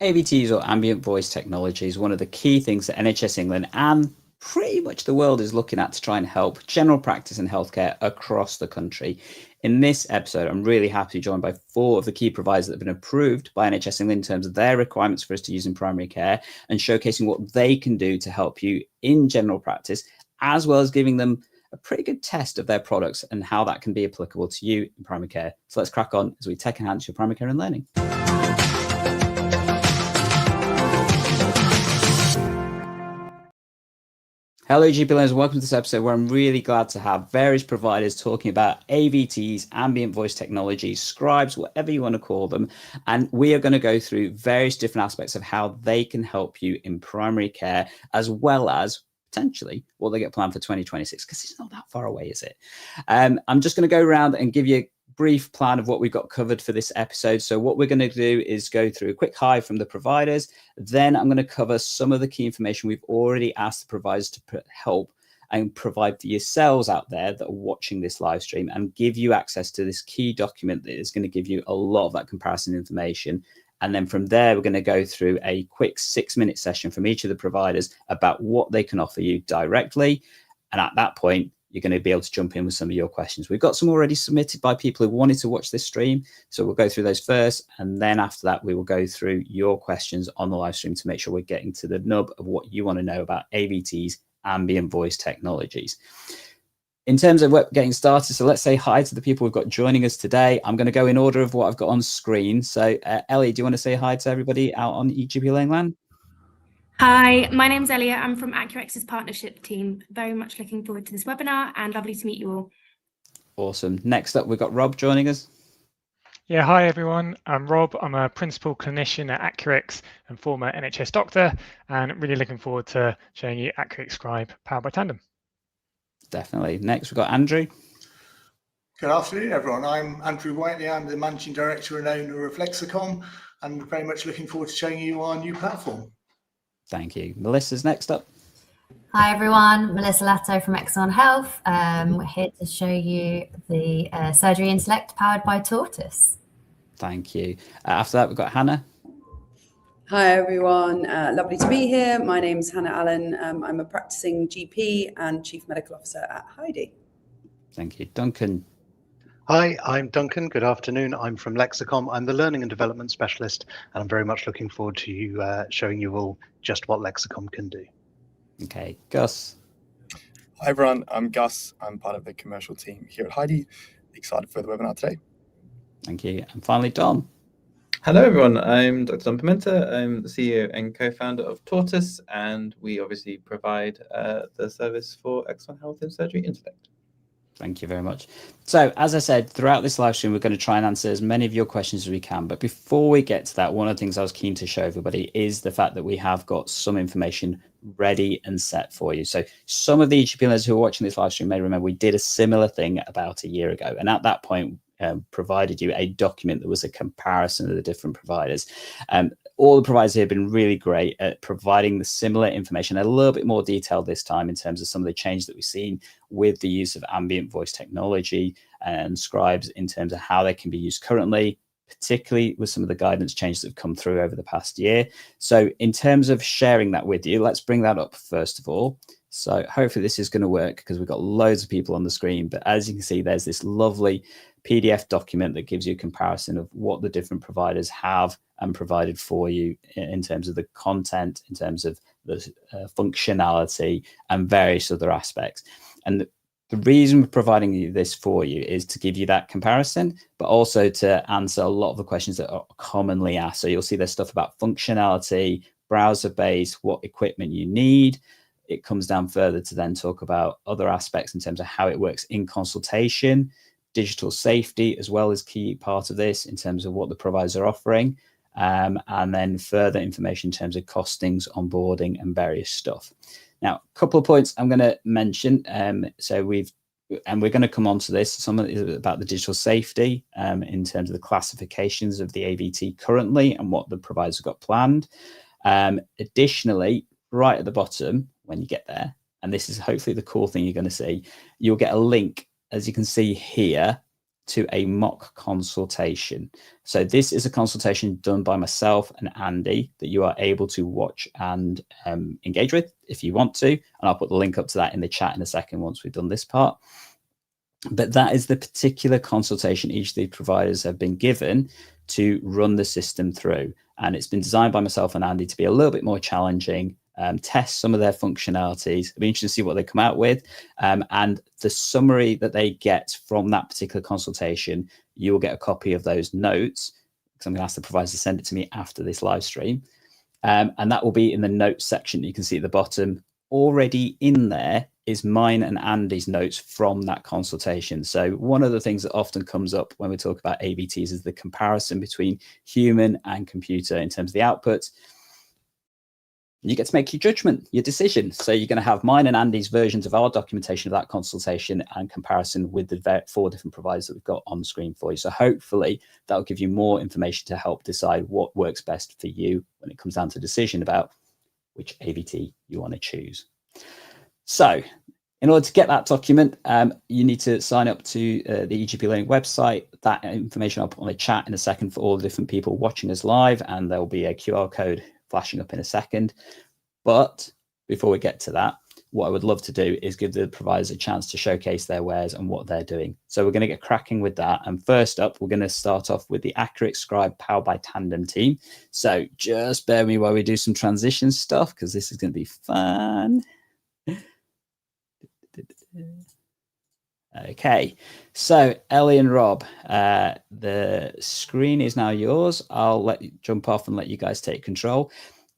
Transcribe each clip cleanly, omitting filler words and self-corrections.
AVTs or ambient voice technology is one of the key things that NHS England and pretty much the world is looking at to try and help general practice and healthcare across the country. In this episode, I'm really happy to be joined by four of the key providers that have been approved by NHS England in terms of their requirements for us to use in primary care and showcasing what they can do to help you in general practice, as well as giving them a pretty good test of their products and how that can be applicable to you in primary care. So let's crack on as we take a hand to your primary care and learning. Hello, GP learners. Welcome to this episode where I'm really glad to have various providers talking about AVTs, ambient voice technologies, scribes, whatever you want to call them. And we are going to go through various different aspects of how they can help you in primary care, as well as potentially what they get planned for 2026, because it's not that far away, is it? I'm just going to go around and give you brief plan of what we've got covered for this episode. So what we're going to do is go through a quick hi from the providers. Then I'm going to cover some of the key information we've already asked the providers to help and provide for yourselves out there that are watching this live stream and give you access to this key document that is going to give you a lot of that comparison information. And then from there, we're going to go through a quick 6-minute session from each of the providers about what they can offer you directly. And at that point, you're going to be able to jump in with some of your questions. We've got some already submitted by people who wanted to watch this stream. So we'll go through those first. And then after that, we will go through your questions on the live stream to make sure we're getting to the nub of what you want to know about AVTs, ambient voice technologies. In terms of getting started, so let's say hi to the people we've got joining us today. I'm going to go in order of what I've got on screen. So Ellie, do you want to say hi to everybody out on EGP Land? Hi, my name's Elliot. I'm from AccuRx's partnership team. Very much looking forward to this webinar and lovely to meet you all. Awesome. Next up, we've got Rob joining us. Yeah, hi everyone. I'm Rob. I'm a principal clinician at AccuRx and former NHS doctor, and really looking forward to showing you AccuRx Scribe powered by Tandem. Definitely. Next, we've got Andrew. Good afternoon, everyone. I'm Andrew Whiteley. I'm the managing director and owner of Lexicom, and very much looking forward to showing you our new platform. Thank you. Melissa's next up. Hi everyone, Melissa Latto from Exon Health. We're here to show you the Surgery Intellect powered by Tortoise. Thank you. After that, we've got Hannah. Hi everyone, lovely to be here. My name's Hannah Allen. I'm a practicing GP and Chief Medical Officer at Heidi. Thank you. Duncan. Hi, I'm Duncan. Good afternoon. I'm from Lexicom. I'm the Learning and Development Specialist, and I'm very much looking forward to you showing you all just what Lexicom can do. Okay, Gus. Hi everyone, I'm Gus. I'm part of the commercial team here at Heidi. Excited for the webinar today. Thank you. And finally, Dom. Hello everyone, I'm Dr. Dom Pimenta. I'm the CEO and co-founder of Tortoise, and we obviously provide the service for Exon Health and Surgery Intellect. Thank you very much. So, as I said, throughout this live stream, we're going to try and answer as many of your questions as we can. But before we get to that, one of the things I was keen to show everybody is the fact that we have got some information ready and set for you. So some of the EGP learners who are watching this live stream may remember we did a similar thing about a year ago. And at that point, provided you a document that was a comparison of the different providers. All the providers here have been really great at providing the similar information, a little bit more detailed this time in terms of some of the changes that we've seen with the use of ambient voice technology and scribes in terms of how they can be used currently, particularly with some of the guidance changes that have come through over the past year. So in terms of sharing that with you, let's bring that up first of all. So hopefully this is going to work because we've got loads of people on the screen. But as you can see, there's this lovely PDF document that gives you a comparison of what the different providers have and provided for you in terms of the content, in terms of the functionality and various other aspects. And the reason we're providing you this for you is to give you that comparison, but also to answer a lot of the questions that are commonly asked. So you'll see there's stuff about functionality, browser-based, what equipment you need. It comes down further to then talk about other aspects in terms of how it works in consultation, digital safety as well as key part of this in terms of what the providers are offering, and then further information in terms of costings, onboarding, and various stuff. Now, a couple of points I'm going to mention. We're going to come on to this. Some of it is about the digital safety in terms of the classifications of the AVT currently and what the providers have got planned. Additionally, right at the bottom, when you get there, and this is hopefully the cool thing you're going to see, you'll get a link, as you can see here, to a mock consultation. So this is a consultation done by myself and Andy that you are able to watch and engage with if you want to. And I'll put the link up to that in the chat in a second once we've done this part. But that is the particular consultation each of the providers have been given to run the system through. And it's been designed by myself and Andy to be a little bit more challenging, test some of their functionalities. It'll be interesting to see what they come out with. And the summary that they get from that particular consultation, you will get a copy of those notes, because I'm going to ask the providers to send it to me after this live stream. And that will be in the notes section. You can see at the bottom. Already in there is mine and Andy's notes from that consultation. So one of the things that often comes up when we talk about AVTs is the comparison between human and computer in terms of the outputs. You get to make your judgment, your decision. So you're going to have mine and Andy's versions of our documentation of that consultation and comparison with the 4 different providers that we've got on the screen for you. So hopefully that'll give you more information to help decide what works best for you when it comes down to a decision about which AVT you want to choose. So in order to get that document, you need to sign up to the EGP Learning website. That information I'll put on the chat in a second for all the different people watching us live, and there'll be a QR code flashing up in a second. But before we get to that, what I would love to do is give the providers a chance to showcase their wares and what they're doing. So we're going to get cracking with that. And first up, we're going to start off with the Accurate Scribe powered by Tandem team. So just bear with me while we do some transition stuff, because this is going to be fun. Okay, so Ellie and Rob, the screen is now yours. I'll let you jump off and let you guys take control.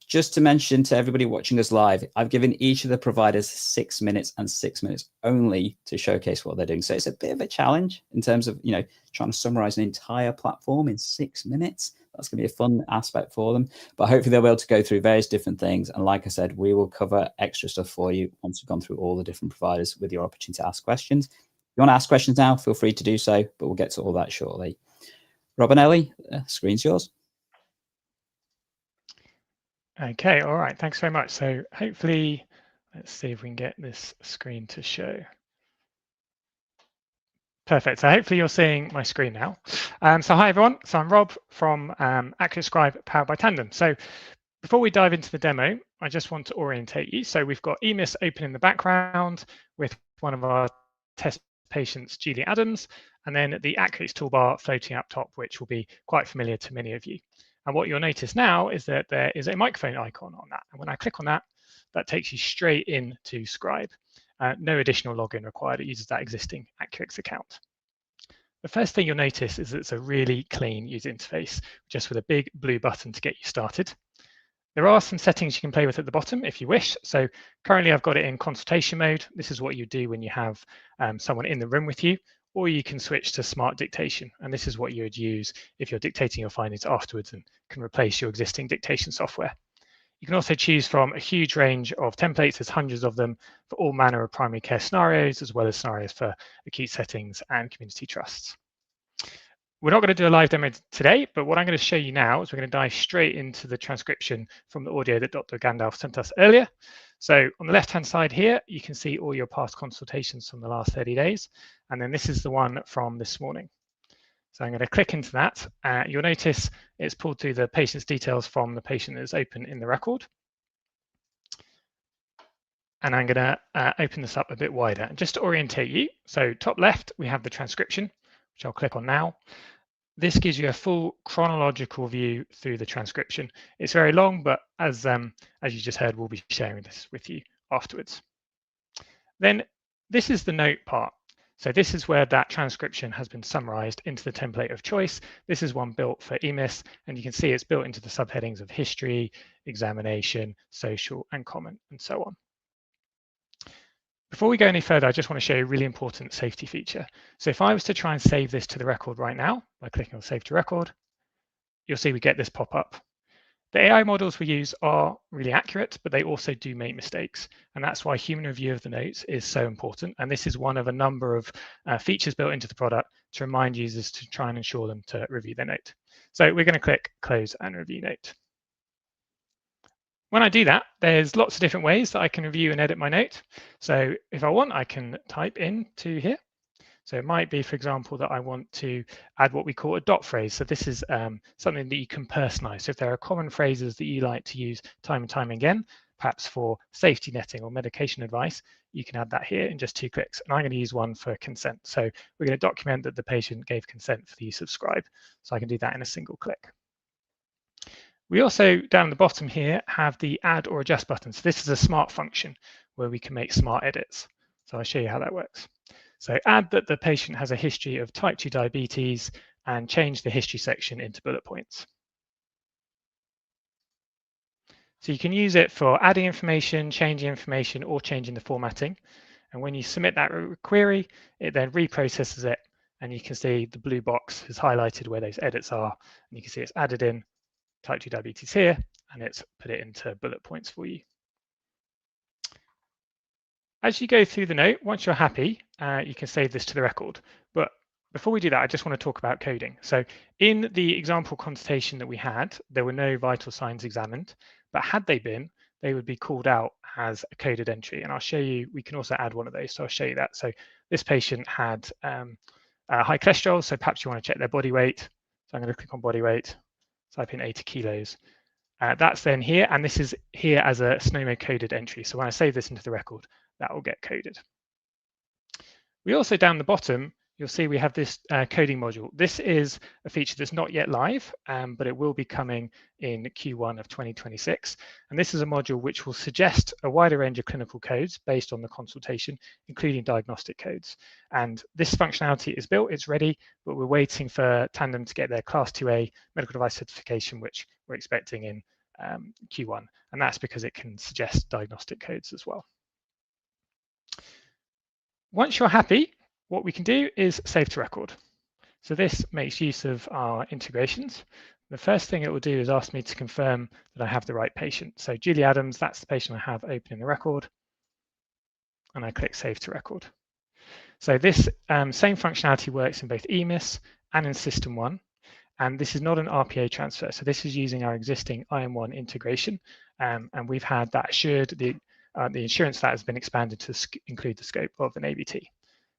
Just to mention to everybody watching us live, I've given each of the providers 6 minutes and 6 minutes only to showcase what they're doing. So it's a bit of a challenge in terms of, trying to summarize an entire platform in 6 minutes. That's going to be a fun aspect for them. But hopefully they'll be able to go through various different things. And like I said, we will cover extra stuff for you once we've gone through all the different providers with your opportunity to ask questions. If you want to ask questions now, feel free to do so, but we'll get to all that shortly. Rob and Ellie, screen's yours. Okay, all right, thanks very much. So hopefully, let's see if we can get this screen to show. Perfect, so hopefully you're seeing my screen now. So hi everyone, so I'm Rob from Accurate Scribe powered by Tandem. So before we dive into the demo, I just want to orientate you. So we've got EMIS open in the background with one of our test patients, Julie Adams, and then the Accurates toolbar floating up top, which will be quite familiar to many of you. And what you'll notice now is that there is a microphone icon on that. And when I click on that, that takes you straight into Scribe. No additional login required. It uses that existing Accurate account. The first thing you'll notice is that it's a really clean user interface, just with a big blue button to get you started. There are some settings you can play with at the bottom if you wish. So currently I've got it in consultation mode. This is what you do when you have someone in the room with you. Or you can switch to smart dictation. And this is what you would use if you're dictating your findings afterwards and can replace your existing dictation software. You can also choose from a huge range of templates. There's hundreds of them for all manner of primary care scenarios, as well as scenarios for acute settings and community trusts. We're not going to do a live demo today, but what I'm going to show you now is we're going to dive straight into the transcription from the audio that DrGandalf sent us earlier. So on the left-hand side here, you can see all your past consultations from the last 30 days. And then this is the one from this morning. So I'm going to click into that. You'll notice it's pulled through the patient's details from the patient that's open in the record. And I'm going to open this up a bit wider. And just to orientate you, so top left, we have the transcription, which I'll click on now. This gives you a full chronological view through the transcription. It's very long, but as you just heard, we'll be sharing this with you afterwards. Then this is the note part. So this is where that transcription has been summarized into the template of choice. This is one built for EMIS, and you can see it's built into the subheadings of history, examination, social, and comment, and so on. Before we go any further, I just want to show you a really important safety feature. So if I was to try and save this to the record right now, by clicking on Save to Record, you'll see we get this pop up. The AI models we use are really accurate, but they also do make mistakes. And that's why human review of the notes is so important. And this is one of a number of features built into the product to remind users to try and ensure them to review their note. So we're going to click Close and Review Note. When I do that, there's lots of different ways that I can review and edit my note. So if I want, I can type into here. So it might be, for example, that I want to add what we call a dot phrase. So this is something that you can personalize. So if there are common phrases that you like to use time and time again, perhaps for safety netting or medication advice, you can add that here in just 2 clicks. And I'm going to use one for consent. So we're going to document that the patient gave consent for the use of scribe. So I can do that in a single click. We also, down the bottom here, have the add or adjust button. So this is a smart function where we can make smart edits. So I'll show you how that works. So add that the patient has a history of type 2 diabetes and change the history section into bullet points. So you can use it for adding information, changing information, or changing the formatting. And when you submit that query, it then reprocesses it. And you can see the blue box is highlighted where those edits are. And you can see it's added in type 2 diabetes here, and it's put it into bullet points for you. As you go through the note, once you're happy, you can save this to the record. But before we do that, I just want to talk about coding. So in the example consultation that we had, there were no vital signs examined, but had they been, they would be called out as a coded entry. And I'll show you, we can also add one of those. So I'll show you that. So this patient had high cholesterol, so perhaps you want to check their body weight. So I'm going to click on body weight, type in 80 kilos. That's then here, and this is here as a SNOMO coded entry. So when I save this into the record, that will get coded. We also, down the bottom, you'll see we have this coding module. This is a feature that's not yet live, but it will be coming in Q1 of 2026. And this is a module which will suggest a wider range of clinical codes based on the consultation, including diagnostic codes. And this functionality is built, it's ready, but we're waiting for Tandem to get their Class 2A medical device certification, which we're expecting in Q1. And that's because it can suggest diagnostic codes as well. Once you're happy, what we can do is save to record. So this makes use of our integrations. The first thing it will do is ask me to confirm that I have the right patient. So Julie Adams, that's the patient I have open in the record. And I click Save to Record. So this same functionality works in both EMIS and in System 1. And this is not an RPA transfer. So this is using our existing IM1 integration. And we've had that assured, the insurance that has been expanded to include the scope of an AVT.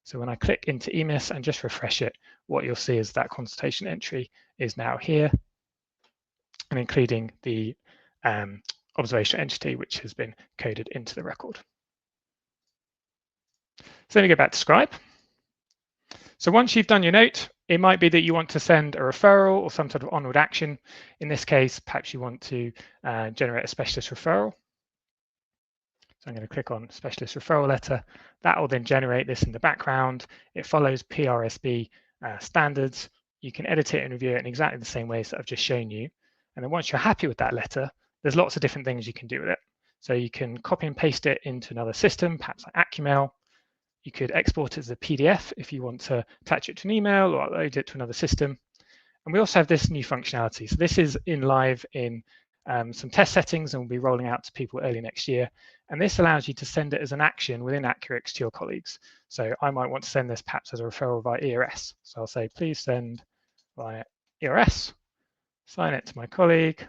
So when I click into EMIS and just refresh it, what you'll see is that consultation entry is now here, and including the observational entity, which has been coded into the record. So let me go back to Scribe. So once you've done your note, it might be that you want to send a referral or some sort of onward action. In this case, perhaps you want to generate a specialist referral. So I'm going to click on specialist referral letter. That will then generate this in the background. It follows PRSB standards. You can edit it and review it in exactly the same ways that I've just shown you. And then once you're happy with that letter, there's lots of different things you can do with it. So you can copy and paste it into another system, perhaps like AccuMail. You could export it as a PDF if you want to attach it to an email or upload it to another system. And we also have this new functionality. So this is in live in some test settings and will be rolling out to people early next year. And this allows you to send it as an action within AccuRx to your colleagues. So I might want to send this perhaps as a referral via ERS. So I'll say, please send via ERS, sign it to my colleague,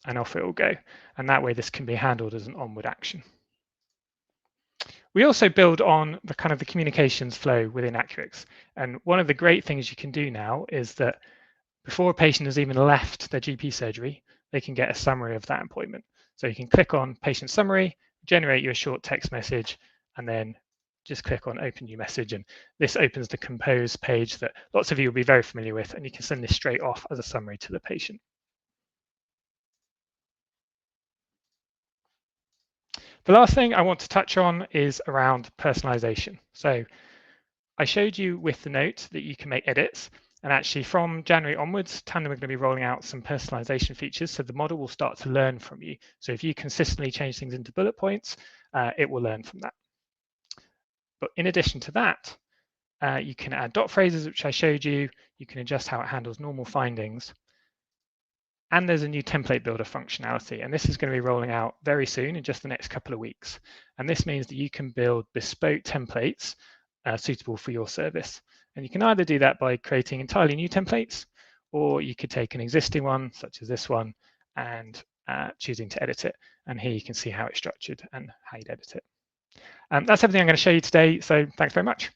and off it will go. And that way this can be handled as an onward action. We also build on the kind of the communications flow within AccuRx. And one of the great things you can do now is that before a patient has even left their GP surgery, they can get a summary of that appointment. So you can click on patient summary, generate you a short text message, and then just click on open new message. And this opens the compose page that lots of you will be very familiar with, and you can send this straight off as a summary to the patient. The last thing I want to touch on is around personalization. So I showed you with the note that you can make edits. And actually from January onwards, Tandem are going to be rolling out some personalization features. So the model will start to learn from you. So if you consistently change things into bullet points, it will learn from that. But in addition to that, you can add dot phrases, which I showed you. You can adjust how it handles normal findings. And there's a new template builder functionality. And this is going to be rolling out very soon in just the next couple of weeks. And this means that you can build bespoke templates suitable for your service. And you can either do that by creating entirely new templates, or you could take an existing one, such as this one, and choosing to edit it. And here you can see how it's structured and how you'd edit it. That's everything I'm going to show you today. So thanks very much.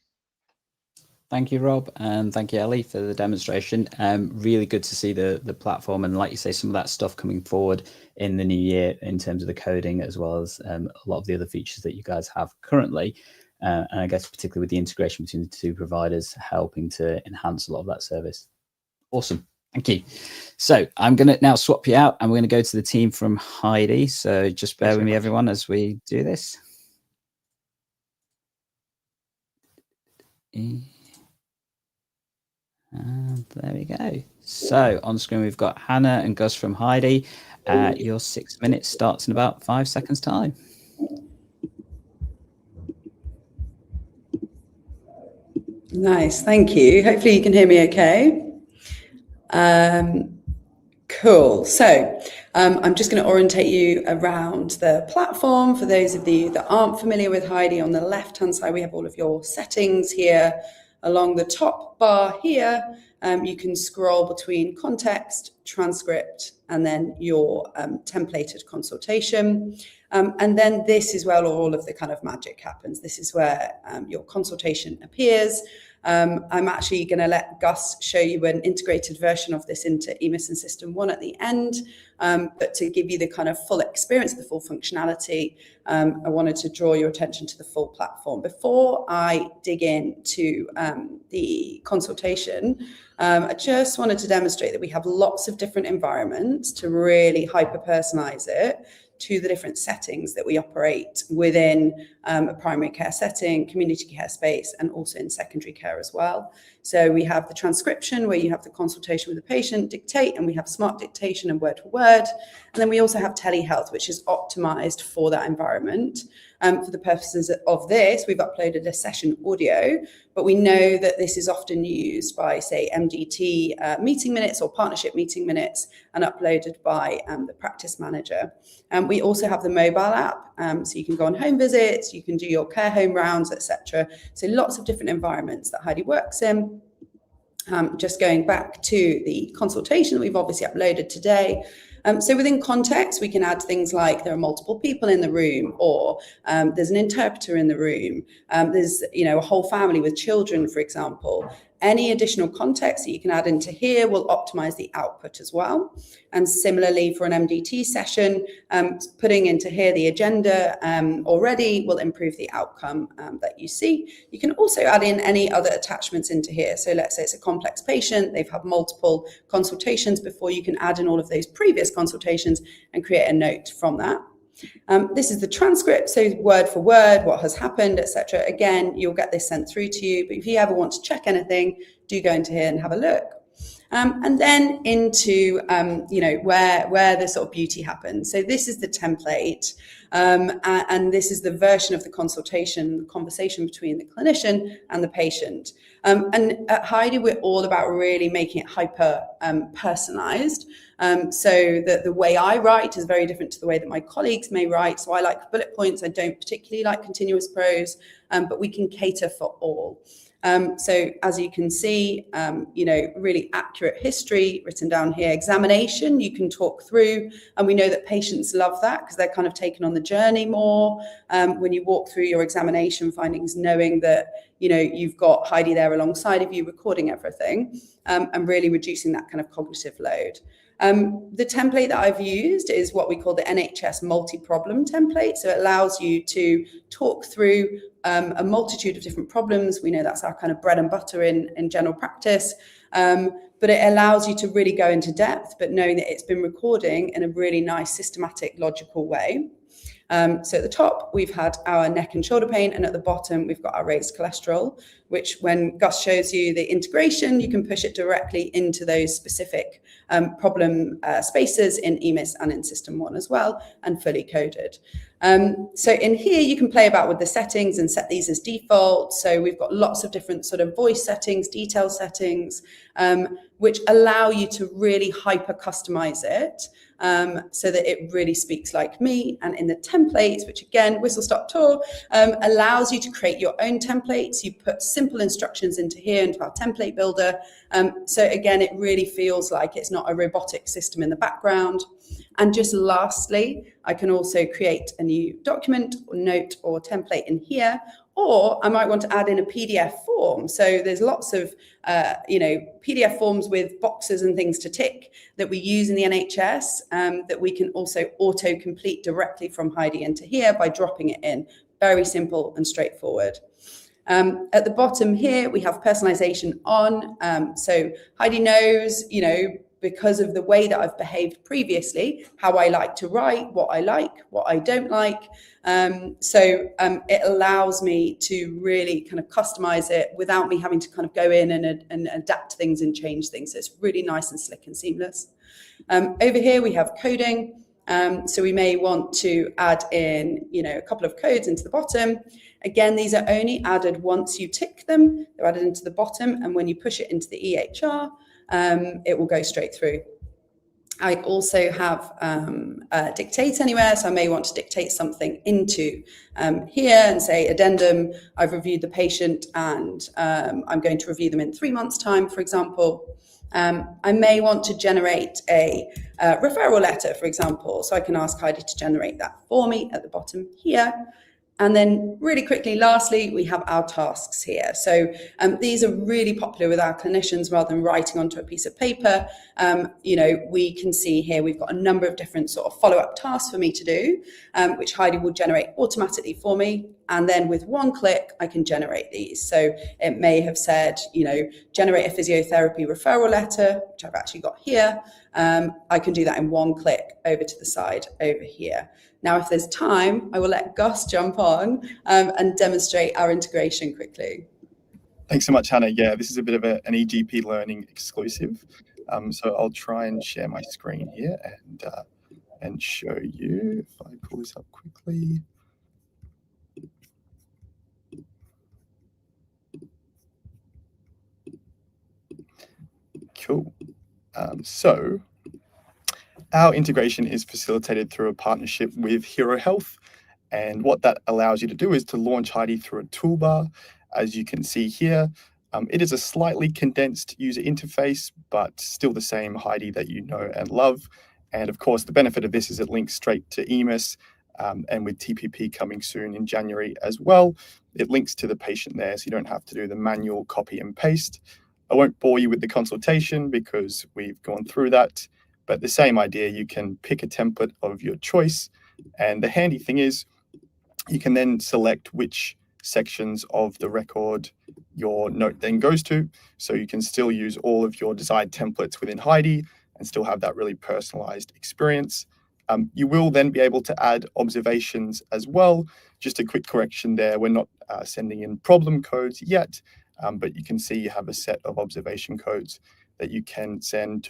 Thank you, Rob, and thank you, Ellie, for the demonstration. Really good to see the platform, and like you say, some of that stuff coming forward in the new year in terms of the coding, as well as a lot of the other features that you guys have currently. And I guess particularly with the integration between the two providers, helping to enhance a lot of that service. Awesome. Thank you. So I'm going to now swap you out, and we're going to go to the team from Heidi. So just bear with me, everyone, as we do this. And there we go. So on screen, we've got Hannah and Gus from Heidi. Your 6 minutes starts in about 5 seconds time. Nice, thank you. Hopefully you can hear me okay. Cool. So I'm just going to orientate you around the platform. For those of you that aren't familiar with Heidi, on the left-hand side, we have all of your settings here. Along the top bar here, you can scroll between context, transcript, and then your templated consultation. And then this is where all of the kind of magic happens. This is where your consultation appears. I'm actually going to let Gus show you an integrated version of this into EMIS and System 1 at the end. But to give you the kind of full experience, the full functionality, I wanted to draw your attention to the full platform. Before I dig into the consultation, I just wanted to demonstrate that we have lots of different environments to really hyper-personalize it to the different settings that we operate within a primary care setting, community care space, and also in secondary care as well. So we have the transcription where you have the consultation with the patient, dictate, and we have smart dictation and word for word. And then we also have telehealth, which is optimized for that environment. For the purposes of this, we've uploaded a session audio, but we know that this is often used by, say, MDT meeting minutes or partnership meeting minutes and uploaded by the practice manager. We also have the mobile app, so you can go on home visits, you can do your care home rounds, etc. So lots of different environments that Heidi works in. Just going back to the consultation that we've obviously uploaded today. So within context, we can add things like there are multiple people in the room, or there's an interpreter in the room. There's, a whole family with children, for example. Any additional context that you can add into here will optimize the output as well. And similarly for an MDT session, putting into here the agenda already will improve the outcome that you see. You can also add in any other attachments into here. So let's say it's a complex patient, they've had multiple consultations before, you can add in all of those previous consultations and create a note from that. This is the transcript, so word for word, what has happened, etc. Again, you'll get this sent through to you, but if you ever want to check anything, do go into here and have a look. And then into, where the sort of beauty happens. So this is the template, and this is the version of the consultation, the conversation between the clinician and the patient. And at Heidi, we're all about really making it hyper personalized. So that the way I write is very different to the way that my colleagues may write. So I like bullet points. I don't particularly like continuous prose, but we can cater for all. So as you can see, really accurate history written down here. Examination, you can talk through, and we know that patients love that because they're kind of taken on the journey more. When you walk through your examination findings, knowing that, you've got Heidi there alongside of you recording everything, and really reducing that kind of cognitive load. The template that I've used is what we call the NHS multi-problem template. So it allows you to talk through a multitude of different problems. We know that's our kind of bread and butter in general practice. But it allows you to really go into depth, but knowing that it's been recording in a really nice, systematic, logical way. So at the top, we've had our neck and shoulder pain, and at the bottom, we've got our raised cholesterol, which when Gus shows you the integration, you can push it directly into those specific problem spaces in EMIS and in System 1 as well, and fully coded. So in here, you can play about with the settings and set these as default. So we've got lots of different sort of voice settings, detail settings, which allow you to really hyper customize it. So that it really speaks like me. And in the templates, which again, whistle stop tour, allows you to create your own templates. You put simple instructions into here, into our template builder. So again, it really feels like it's not a robotic system in the background. And just lastly, I can also create a new document or note or template in here, or I might want to add in a PDF form. So there's lots of, PDF forms with boxes and things to tick that we use in the NHS that we can also auto-complete directly from Heidi into here by dropping it in. Very simple and straightforward. At the bottom here, we have personalization on. So Heidi knows, because of the way that I've behaved previously, how I like to write, what I don't like. It allows me to really kind of customize it without me having to kind of go in and adapt things and change things. So it's really nice and slick and seamless. Over here, we have coding. So we may want to add in, a couple of codes into the bottom. Again, these are only added once you tick them. They're added into the bottom, and when you push it into the EHR, it will go straight through. I also have dictate anywhere, so I may want to dictate something into here and say addendum, I've reviewed the patient and I'm going to review them in 3 months' time, for example. I may want to generate a referral letter, for example, so I can ask Heidi to generate that for me at the bottom here. And then really quickly, lastly, we have our tasks here. So these are really popular with our clinicians rather than writing onto a piece of paper. We can see here we've got a number of different sort of follow-up tasks for me to do, which Heidi will generate automatically for me. And then with one click, I can generate these. So it may have said, generate a physiotherapy referral letter, which I've actually got here. I can do that in one click over to the side over here. Now, if there's time, I will let Gus jump on and demonstrate our integration quickly. Thanks so much, Hannah. Yeah, this is a bit of an EGP Learning exclusive. So I'll try and share my screen here and show you. If I pull this up quickly. Cool. So our integration is facilitated through a partnership with Hero Health. And what that allows you to do is to launch Heidi through a toolbar. As you can see here, it is a slightly condensed user interface, but still the same Heidi that you know and love. And of course, the benefit of this is it links straight to EMIS, and with TPP coming soon in January as well, it links to the patient there, so you don't have to do the manual copy and paste. I won't bore you with the consultation because we've gone through that, but the same idea, you can pick a template of your choice. And the handy thing is you can then select which sections of the record your note then goes to. So you can still use all of your desired templates within Heidi and still have that really personalized experience. You will then be able to add observations as well. Just a quick correction there, we're not sending in problem codes yet, but you can see you have a set of observation codes that you can send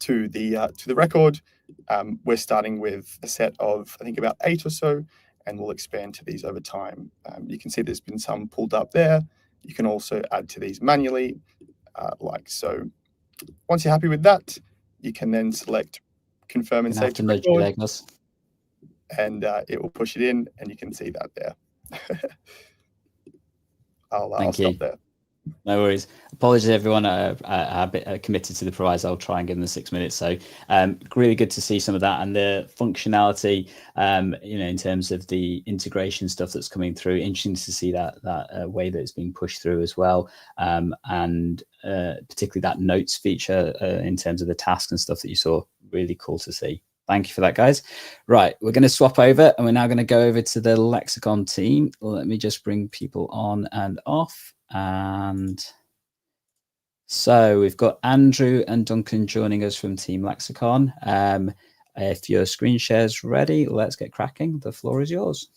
to the record. We're starting with a set of, I think, about 8 or so, and we'll expand to these over time. You can see there's been some pulled up there. You can also add to these manually, like so. Once you're happy with that, you can then select confirm and save to record, and it will push it in, and you can see that there. I'll stop there. No worries. Apologies, everyone. I'm a bit committed to the prize. I'll try and give them the 6 minutes. So really good to see some of that and the functionality, in terms of the integration stuff that's coming through. Interesting to see that way that it's being pushed through as well. And particularly that notes feature in terms of the tasks and stuff that you saw. Really cool to see. Thank you for that, guys. Right, we're going to swap over and we're now going to go over to the Lexicon team. Let me just bring people on and off. And so we've got Andrew and Duncan joining us from Team Lexicon. If your screen share's ready, let's get cracking. The floor is yours.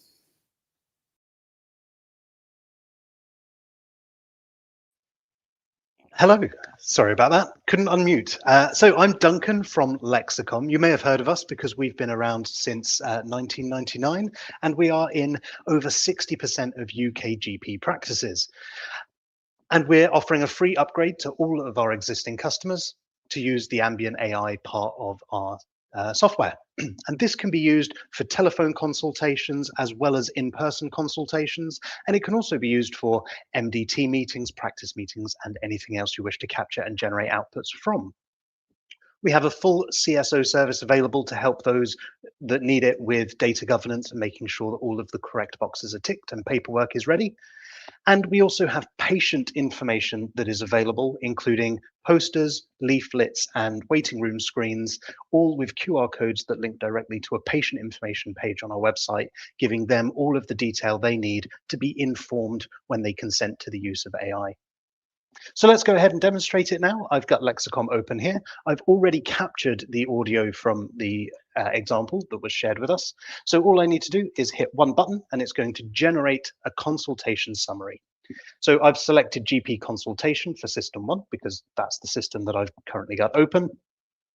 Hello, sorry about that. Couldn't unmute. So I'm Duncan from Lexicon. You may have heard of us because we've been around since 1999, and we are in over 60% of UK GP practices. And we're offering a free upgrade to all of our existing customers to use the Ambeint AI part of our software. And this can be used for telephone consultations as well as in-person consultations. And it can also be used for MDT meetings, practice meetings, and anything else you wish to capture and generate outputs from. We have a full CSO service available to help those that need it with data governance and making sure that all of the correct boxes are ticked and paperwork is ready. And we also have patient information that is available, including posters, leaflets, and waiting room screens, all with QR codes that link directly to a patient information page on our website, giving them all of the detail they need to be informed when they consent to the use of AI. So let's go ahead and demonstrate it now. I've got Lexicom open here. I've already captured the audio from the example that was shared with us. So all I need to do is hit one button and it's going to generate a consultation summary. So I've selected GP consultation for system 1 because that's the system that I've currently got open.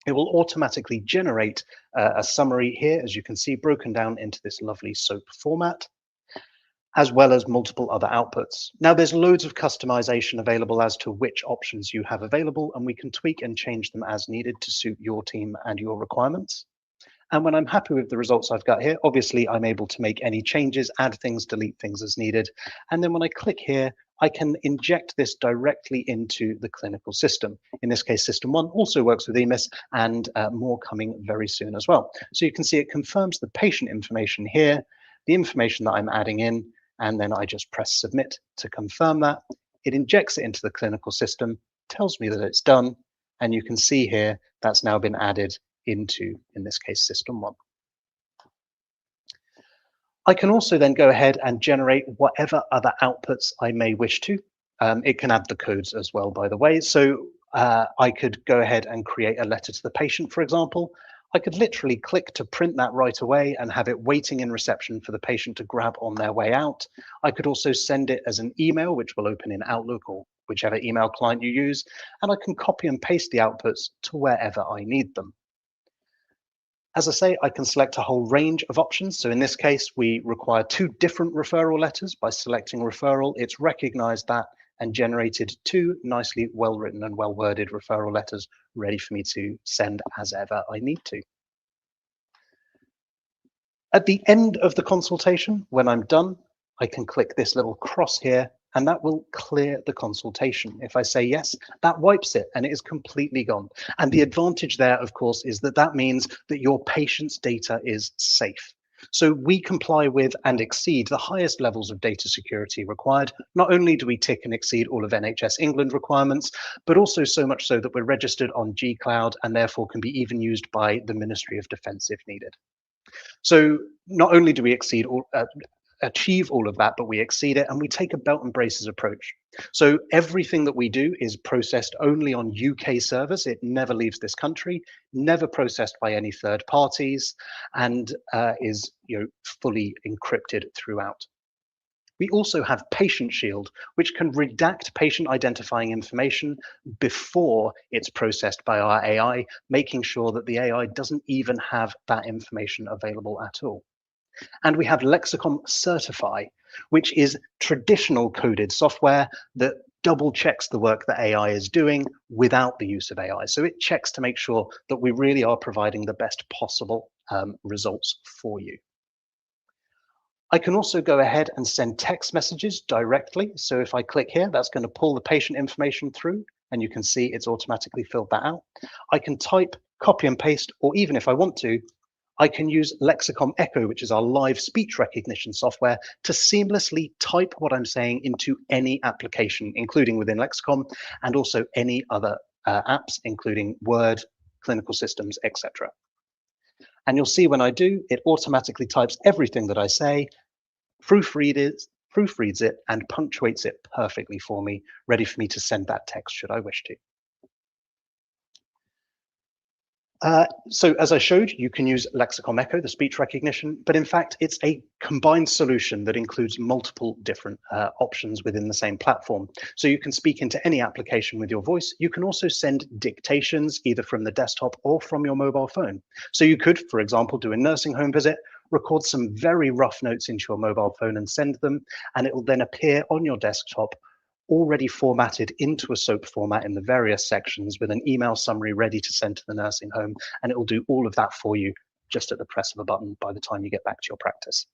It will automatically generate a summary here, as you can see, broken down into this lovely SOAP format, as well as multiple other outputs. Now there's loads of customization available as to which options you have available, and we can tweak and change them as needed to suit your team and your requirements. And when I'm happy with the results I've got here, obviously I'm able to make any changes, add things, delete things as needed. And then when I click here, I can inject this directly into the clinical system. In this case, system 1 also works with EMIS, and more coming very soon as well. So you can see it confirms the patient information here, the information that I'm adding in, and then I just press submit to confirm that. It injects it into the clinical system, tells me that it's done, and you can see here that's now been added into, in this case, system 1. I can also then go ahead and generate whatever other outputs I may wish to. It can add the codes as well, by the way. So I could go ahead and create a letter to the patient, for example. I could literally click to print that right away and have it waiting in reception for the patient to grab on their way out. I could also send it as an email, which will open in Outlook or whichever email client you use, and I can copy and paste the outputs to wherever I need them. As I say, I can select a whole range of options. So in this case, we require 2 different referral letters. By selecting referral, it's recognized that and generated 2 nicely well-written and well-worded referral letters ready for me to send as ever I need to. At the end of the consultation, when I'm done, I can click this little cross here, and that will clear the consultation. If I say yes, that wipes it and it is completely gone. And the advantage there, of course, is that that means that your patient's data is safe. So we comply with and exceed the highest levels of data security required. Not only do we tick and exceed all of NHS England requirements, but also so much so that we're registered on G-Cloud and therefore can be even used by the Ministry of Defence if needed. So not only do we achieve all of that, but we exceed it, and we take a belt and braces approach. So everything that we do is processed only on UK servers. It never leaves this country, never processed by any third parties, and is fully encrypted throughout. We also have Patient Shield, which can redact patient identifying information before it's processed by our AI, making sure that the AI doesn't even have that information available at all. And we have Lexicom Certify, which is traditional coded software that double checks the work that AI is doing without the use of AI. So it checks to make sure that we really are providing the best possible results for you. I can also go ahead and send text messages directly. So if I click here, that's going to pull the patient information through, and you can see it's automatically filled that out. I can type, copy and paste, or even if I want to, I can use Lexicom Echo, which is our live speech recognition software, to seamlessly type what I'm saying into any application, including within Lexicom, and also any other apps, including Word, clinical systems, etc. And you'll see when I do, it automatically types everything that I say, proofreads it, and punctuates it perfectly for me, ready for me to send that text should I wish to. So as I showed, you can use Lexicom Echo, the speech recognition, but in fact, it's a combined solution that includes multiple different options within the same platform. So you can speak into any application with your voice. You can also send dictations either from the desktop or from your mobile phone. So you could, for example, do a nursing home visit, record some very rough notes into your mobile phone and send them, and it will then appear on your desktop already formatted into a SOAP format in the various sections with an email summary ready to send to the nursing home, and it will do all of that for you just at the press of a button by the time you get back to your practice.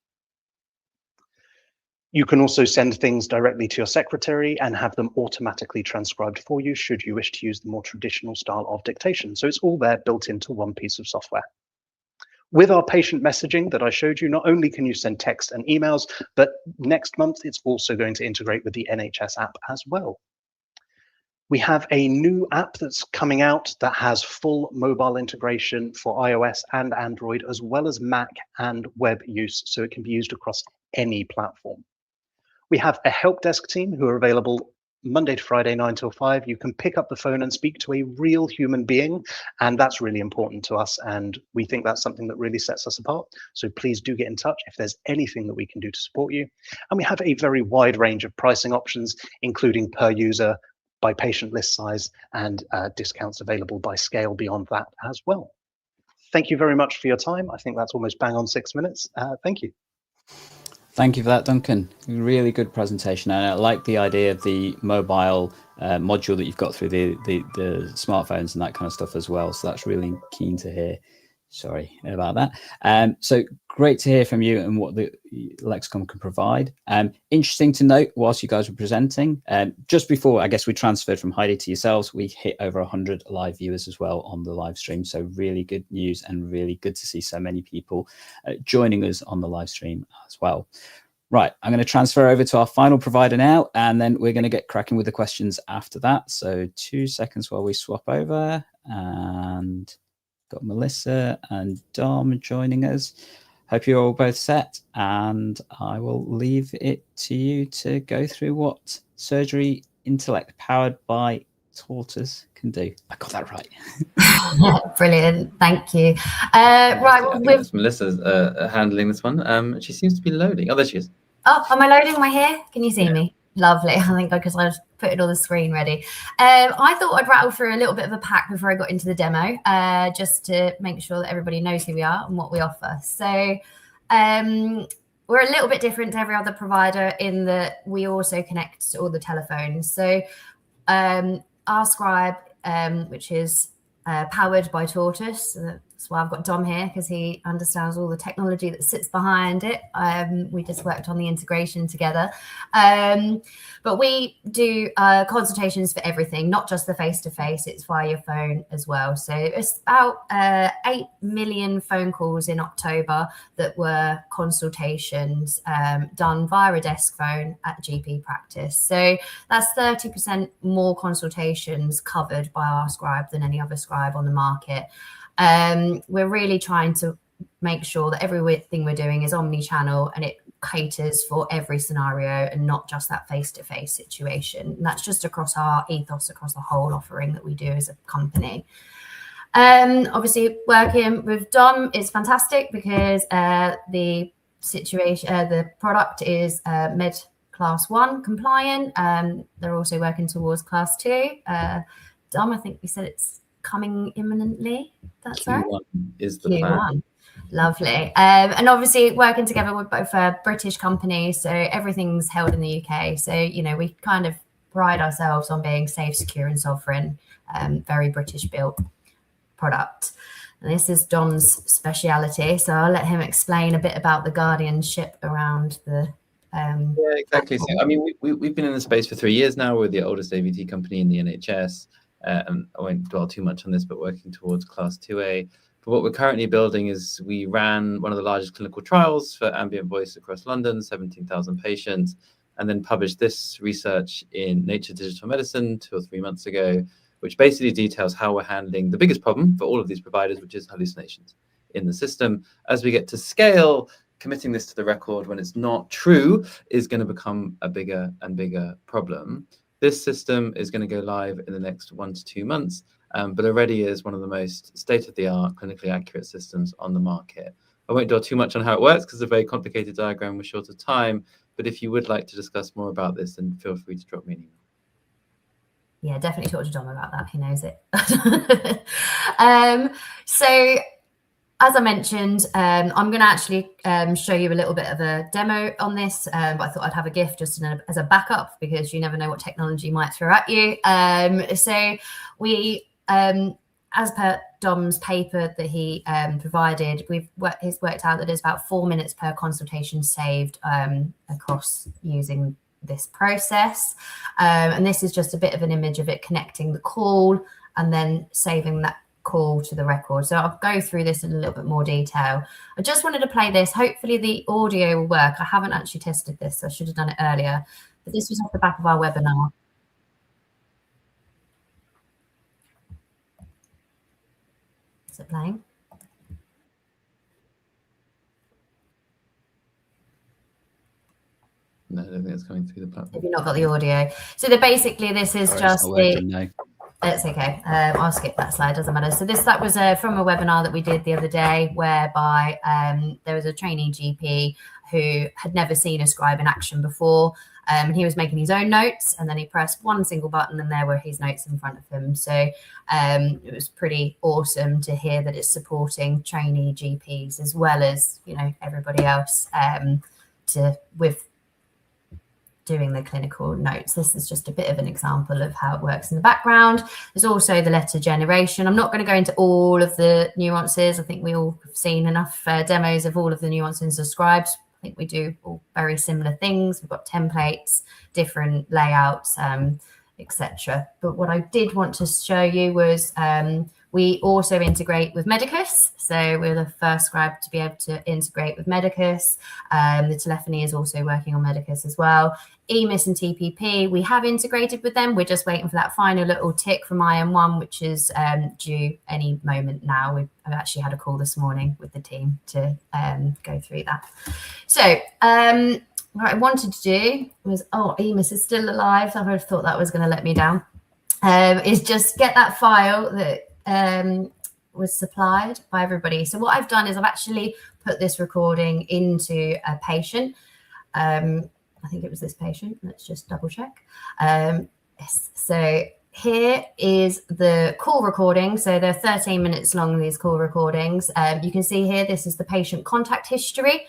You can also send things directly to your secretary and have them automatically transcribed for you should you wish to use the more traditional style of dictation. So it's all there built into one piece of software. With our patient messaging that I showed you, not only can you send text and emails, but next month it's also going to integrate with the NHS app as well. We have a new app that's coming out that has full mobile integration for iOS and Android, as well as Mac and web use, so it can be used across any platform. We have a help desk team who are available Monday to Friday, 9 till 5. You can pick up the phone and speak to a real human being, and that's really important to us, and we think that's something that really sets us apart. So please do get in touch if there's anything that we can do to support you. And we have a very wide range of pricing options, including per user, by patient list size, and discounts available by scale beyond that as well. Thank you very much for your time. I think that's almost bang on 6 minutes. Thank you. Thank you for that, Duncan. Really good presentation. And I like the idea of the mobile module that you've got through the smartphones and that kind of stuff as well. So that's really keen to hear. Sorry about that. So great to hear from you and what the Lexicon can provide. Interesting to note, whilst you guys were presenting, just before I guess we transferred from Heidi to yourselves, we hit over 100 live viewers as well on the live stream. So really good news and really good to see so many people joining us on the live stream as well. Right, I'm going to transfer over to our final provider now, and then we're going to get cracking with the questions after that. So 2 seconds while we swap over, and got Melissa and Dom joining us. Hope you're all both set, and I will leave it to you to go through what surgery intellect powered by Tortoise can do. I got that right. Brilliant, thank you. Right, I think that's Melissa's handling this one. She seems to be loading. Oh, there she is. Oh, am I loading? Am I here? Can you see me? Lovely. I think because I was putting all the screen ready. I thought I'd rattle through a little bit of a pack before I got into the demo, just to make sure that everybody knows who we are and what we offer. So we're a little bit different to every other provider in that we also connect to all the telephones. So our Scribe, which is powered by Tortoise. That's why I've got Dom here, because he understands all the technology that sits behind it. We just worked on the integration together. But we do consultations for everything, not just the face-to-face, it's via your phone as well. So it's about 8 million phone calls in October that were consultations done via a desk phone at GP practice. So that's 30% more consultations covered by our Scribe than any other Scribe on the market. We're really trying to make sure that everything we're doing is omni-channel and it caters for every scenario and not just that face-to-face situation. And that's just across our ethos, across the whole offering that we do as a company. Obviously, working with Dom is fantastic because the product is Med Class 1 compliant. They're also working towards Class 2. Dom, I think we said it's coming imminently. That's right. Q1 is the plan. Lovely. And obviously working together with both British companies, so everything's held in the UK. So, you know, we kind of pride ourselves on being safe, secure and sovereign, very British built product. And this is Dom's speciality. So I'll let him explain a bit about the guardianship around the yeah, exactly. So, I mean, we've been in the space for 3 years now. We're the oldest AVT company in the NHS. And I won't dwell too much on this, but working towards Class 2A. But what we're currently building is we ran one of the largest clinical trials for Ambeint Voice across London, 17,000 patients, and then published this research in Nature Digital Medicine 2 or 3 months ago, which basically details how we're handling the biggest problem for all of these providers, which is hallucinations in the system. As we get to scale, committing this to the record when it's not true is going to become a bigger and bigger problem. This system is going to go live in the next 1 to 2 months, but already is one of the most state-of-the-art clinically accurate systems on the market. I won't dwell too much on how it works because it's a very complicated diagram with short of time, but if you would like to discuss more about this, then feel free to drop me an email. Yeah, definitely talk to Dom about that. He knows it. So, as I mentioned, I'm going to actually show you a little bit of a demo on this, but I thought I'd have a gift just as a backup because you never know what technology might throw at you. So we as per Dom's paper that he provided, he's worked out that there's about 4 minutes per consultation saved across using this process. And this is just a bit of an image of it connecting the call and then saving that call to the record. So I'll go through this in a little bit more detail. I just wanted to play this. Hopefully the audio will work. I haven't actually tested this, so I should have done it earlier. But this was off the back of our webinar. Is it playing? No, I don't think it's coming through the platform. Have you not got the audio? So basically this is just the... No. That's okay. I'll skip that slide, doesn't matter. So that was from a webinar that we did the other day, whereby there was a trainee GP who had never seen a scribe in action before. He was making his own notes, and then he pressed one single button and there were his notes in front of him. So it was pretty awesome to hear that it's supporting trainee GPs as well as, you know, everybody else with doing the clinical notes. This is just a bit of an example of how it works in the background. There's also the letter generation. I'm not going to go into all of the nuances. I think we all have seen enough demos of all of the nuances of scribes. I think we do all very similar things. We've got templates, different layouts, etc. But what I did want to show you was we also integrate with Medicus. So we're the first scribe to be able to integrate with Medicus. The telephony is also working on Medicus as well. EMIS and TPP, we have integrated with them. We're just waiting for that final little tick from IM1, which is due any moment now. I've actually had a call this morning with the team to go through that. So what I wanted to do was, EMIS is still alive. I thought that was going to let me down. Is just get that file that was supplied by everybody. So what I've done is I've actually put this recording into a patient. I think it was this patient. Let's just double check. Yes. So here is the call recording. So they're 13 minutes long, these call recordings. You can see here, this is the patient contact history.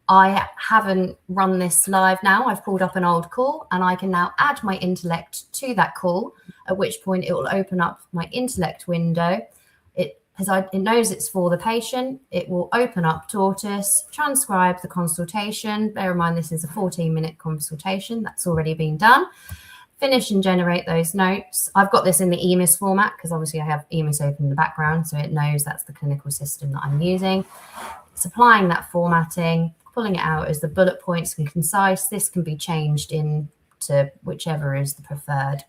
I haven't run this live now. I've pulled up an old call and I can now add my intellect to that call, at which point it will open up my intellect window. It knows it's for the patient. It will open up Tortoise, transcribe the consultation. Bear in mind, this is a 14-minute consultation. That's already been done. Finish and generate those notes. I've got this in the EMIS format because obviously I have EMIS open in the background, so it knows that's the clinical system that I'm using. It's applying that formatting, pulling it out as the bullet points and concise. This can be changed into whichever is the preferred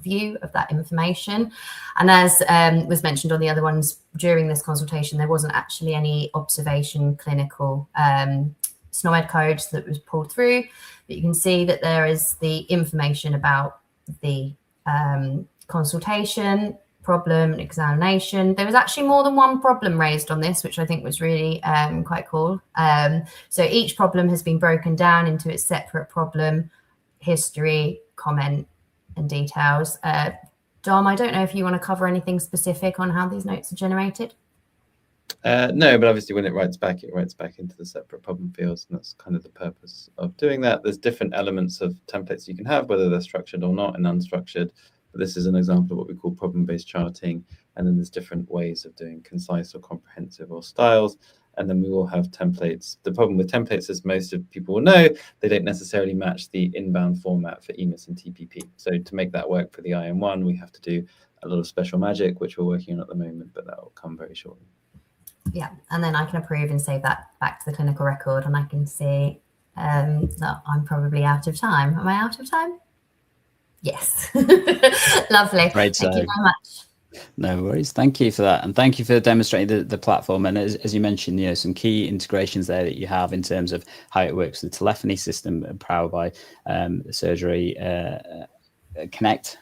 view of that information. And as was mentioned on the other ones, during this consultation, there wasn't actually any observation clinical SNOMED codes that was pulled through, but you can see that there is the information about the consultation, problem, and examination. There was actually more than one problem raised on this, which I think was really quite cool. So each problem has been broken down into its separate problem, history, comment, and details. Dom, I don't know if you want to cover anything specific on how these notes are generated. No, but obviously when it writes back into the separate problem fields, and that's kind of the purpose of doing that. There's different elements of templates you can have, whether they're structured or not and unstructured. But this is an example of what we call problem-based charting. And then there's different ways of doing concise or comprehensive or styles. And then we will have templates. The problem with templates, as most of people will know, they don't necessarily match the inbound format for EMIS and TPP. So to make that work for the IM1, we have to do a lot of special magic, which we're working on at the moment, but that will come very shortly. Yeah, and then I can approve and save that back to the clinical record, and I can see that I'm probably out of time. Am I out of time? Yes. Lovely. Great. Thank you very much. No worries. Thank you for that. And thank you for demonstrating the platform. And as you mentioned, you know, some key integrations there that you have in terms of how it works with the telephony system powered by Surgery Connect.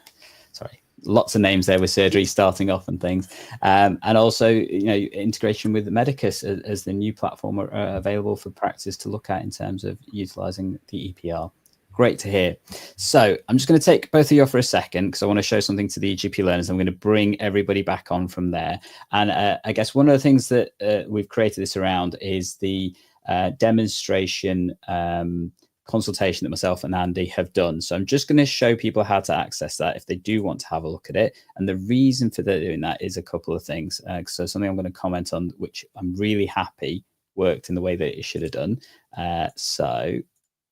Sorry, lots of names there with surgery starting off and things. And also, you know, integration with the Medicus as the new platform available for practice to look at in terms of utilizing the EPR. Great to hear. So I'm just going to take both of you for a second because I want to show something to the GP learners. I'm going to bring everybody back on from there. And I guess one of the things that we've created this around is the demonstration consultation that myself and Andy have done. So I'm just going to show people how to access that if they do want to have a look at it. And the reason for doing that is a couple of things. So something I'm going to comment on, which I'm really happy worked in the way that it should have done.